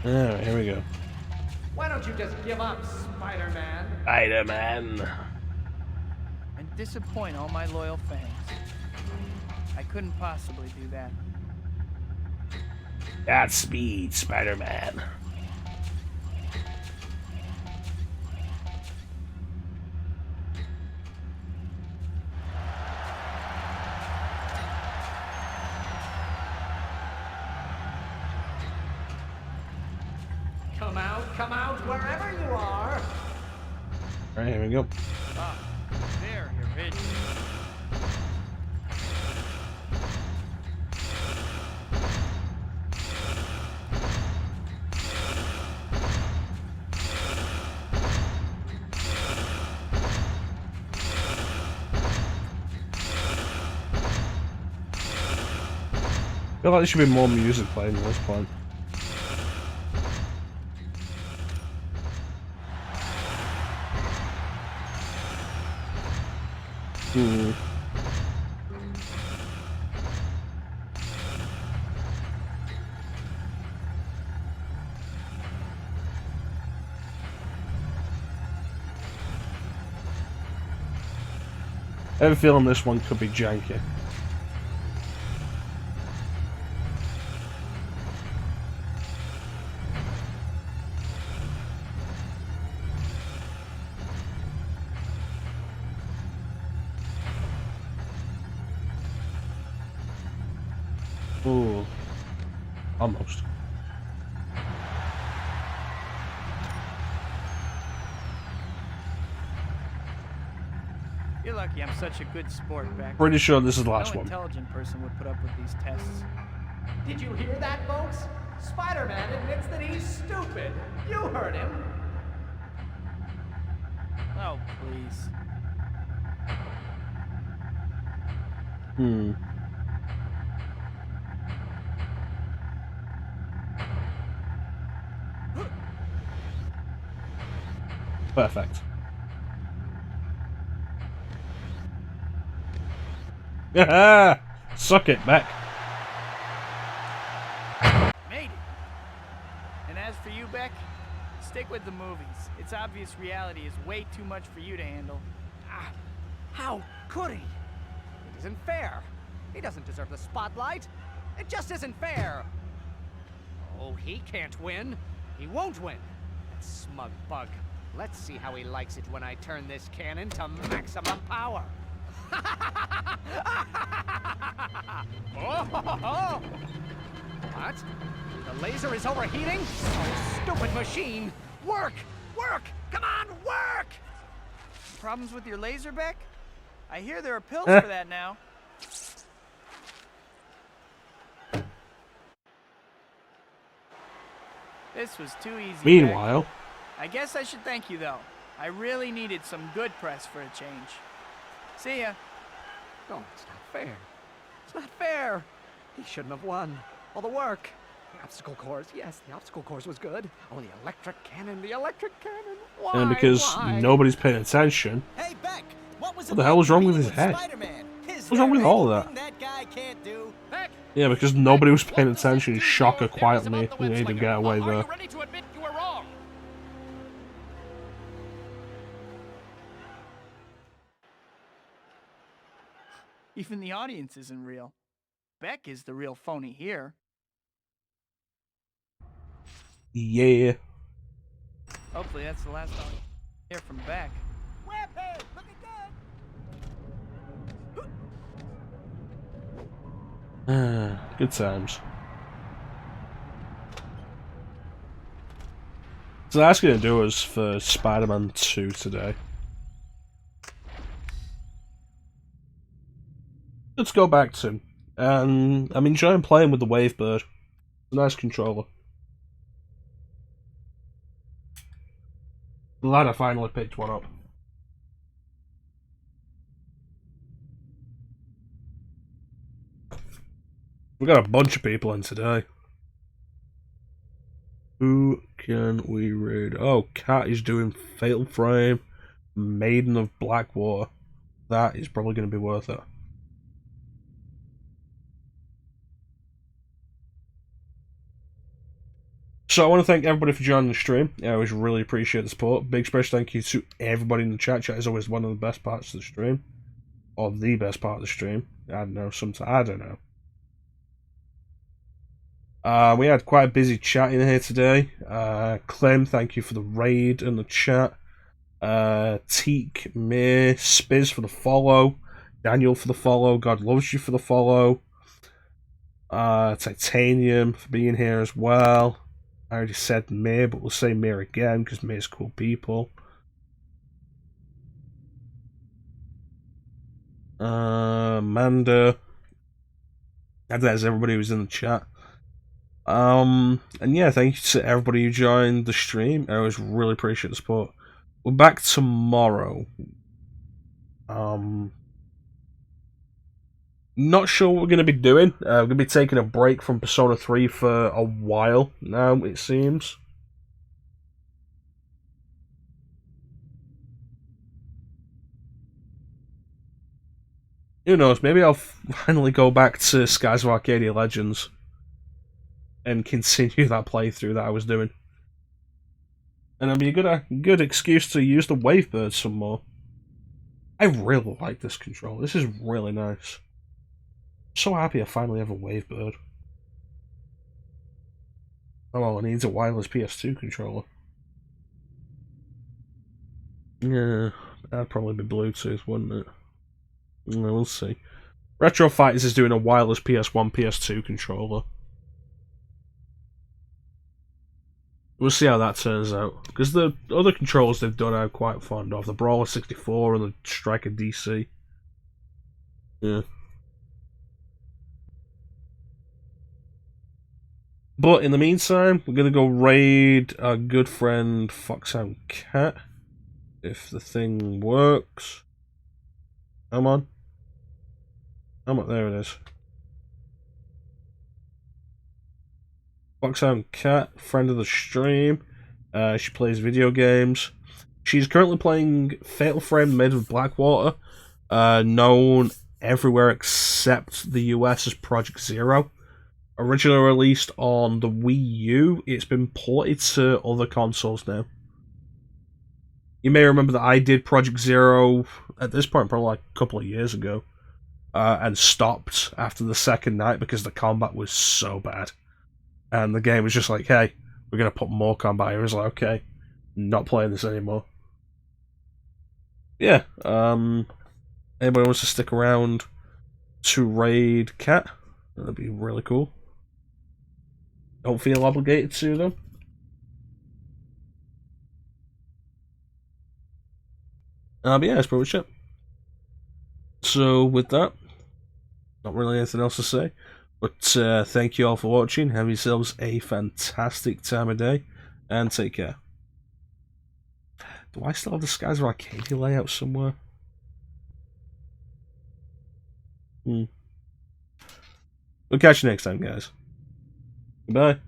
Alright, here we go. Why don't you just give up, Spider-Man? Spider-Man. And disappoint all my loyal fans. I couldn't possibly do that. Godspeed, Spider-Man. Come out, wherever you are. Alright, here we go. Ah, there, you're in. I feel like there should be more music playing at this point. I have a feeling this one could be janky. Ooh, almost. You're lucky I'm such a good sport, Beck. Pretty sure this is the last No one. intelligent person would put up with these tests. Did you hear that, folks? Spider-Man admits that he's stupid. You heard him. Oh, please. Perfect. Haha! Suck it, Beck. Made it. And as for you, Beck, stick with the movies. It's obvious reality is way too much for you to handle. How could he? It isn't fair. He doesn't deserve the spotlight. It just isn't fair. Oh, he can't win. He won't win. That smug bug. Let's see how he likes it when I turn this cannon to maximum power. Oh! What? The laser is overheating? Oh, stupid machine! Work! Work! Come on, work! Problems with your laser, Beck? I hear there are pills for that now. This was too easy. Meanwhile, Beck. I guess I should thank you, though. I really needed some good press for a change. See ya. Oh, it's not fair. It's not fair. He shouldn't have won. All the work. The obstacle course. Yes, the obstacle course was good. Oh, the electric cannon. The electric cannon. Why? and because Why? nobody's paying attention, Hey, Beck, what the hell was wrong with his head? What's wrong with all of that? That guy can't do? Beck, Yeah, because nobody was paying attention. Shocker quietly made him get away Are there. you ready to admit you were wrong? Even the audience isn't real. Beck is the real phony here. Yeah. Hopefully that's the last I'll hear from Beck. Weapon! Looking good! Good times. So that's gonna do us for Spider-Man 2 today. Let's go back to, and I'm enjoying playing with the Wavebird. It's a nice controller. Glad I finally picked one up. We got a bunch of people in today. Who can we raid? Oh, Cat is doing Fatal Frame, Maiden of Blackwater. That is probably going to be worth it. So I want to thank everybody for joining the stream. I always really appreciate the support. Big special thank you to everybody in the chat. Chat is always one of the best parts of the stream. Or the best part of the stream. I don't know, sometimes I don't know. We had quite a busy chat in here today. Clem, thank you for the raid and the chat. Teak, Mir, Spiz for the follow. Daniel for the follow. God loves you for the follow. Titanium for being here as well. I already said Mir, but we'll say Mir again because Mir's cool people. Amanda. And there's everybody who's in the chat. And yeah, thank you to everybody who joined the stream. I always really appreciate the support. We're back tomorrow. Not sure what we're going to be doing. We're going to be taking a break from Persona 3 for a while now, it seems. Who knows, maybe I'll finally go back to Skies of Arcadia Legends and continue that playthrough that I was doing. And it'll be a good excuse to use the Wavebird some more. I really like this controller. This is really nice. So happy I finally have a Wavebird. Oh well, it needs a wireless PS2 controller. Yeah, that'd probably be Bluetooth, wouldn't it? We'll see. Retro Fighters is doing a wireless PS1, PS2 controller. We'll see how that turns out. Because the other controllers they've done I'm quite fond of. The Brawler 64 and the Striker DC. Yeah. But in the meantime, we're going to go raid our good friend Foxhound Cat. If the thing works. Come on. Come on, there it is. Foxhound Cat, friend of the stream. She plays video games. She's currently playing Fatal Frame Maiden of Blackwater, known everywhere except the US as Project Zero. Originally released on the Wii U, it's been ported to other consoles now. You may remember that I did Project Zero at this point, probably like a couple of years ago, and stopped after the second night because the combat was so bad. And the game was just like, hey, we're going to put more combat here. I was like, okay, not playing this anymore. Yeah, anybody wants to stick around to raid Cat? That'd be really cool. Don't feel obligated to them. But yeah, that's pretty much it. So with that, not really anything else to say. But thank you all for watching. Have yourselves a fantastic time of day, and take care. Do I still have the Skies of Arcadia layout somewhere? We'll catch you next time, guys. Goodbye.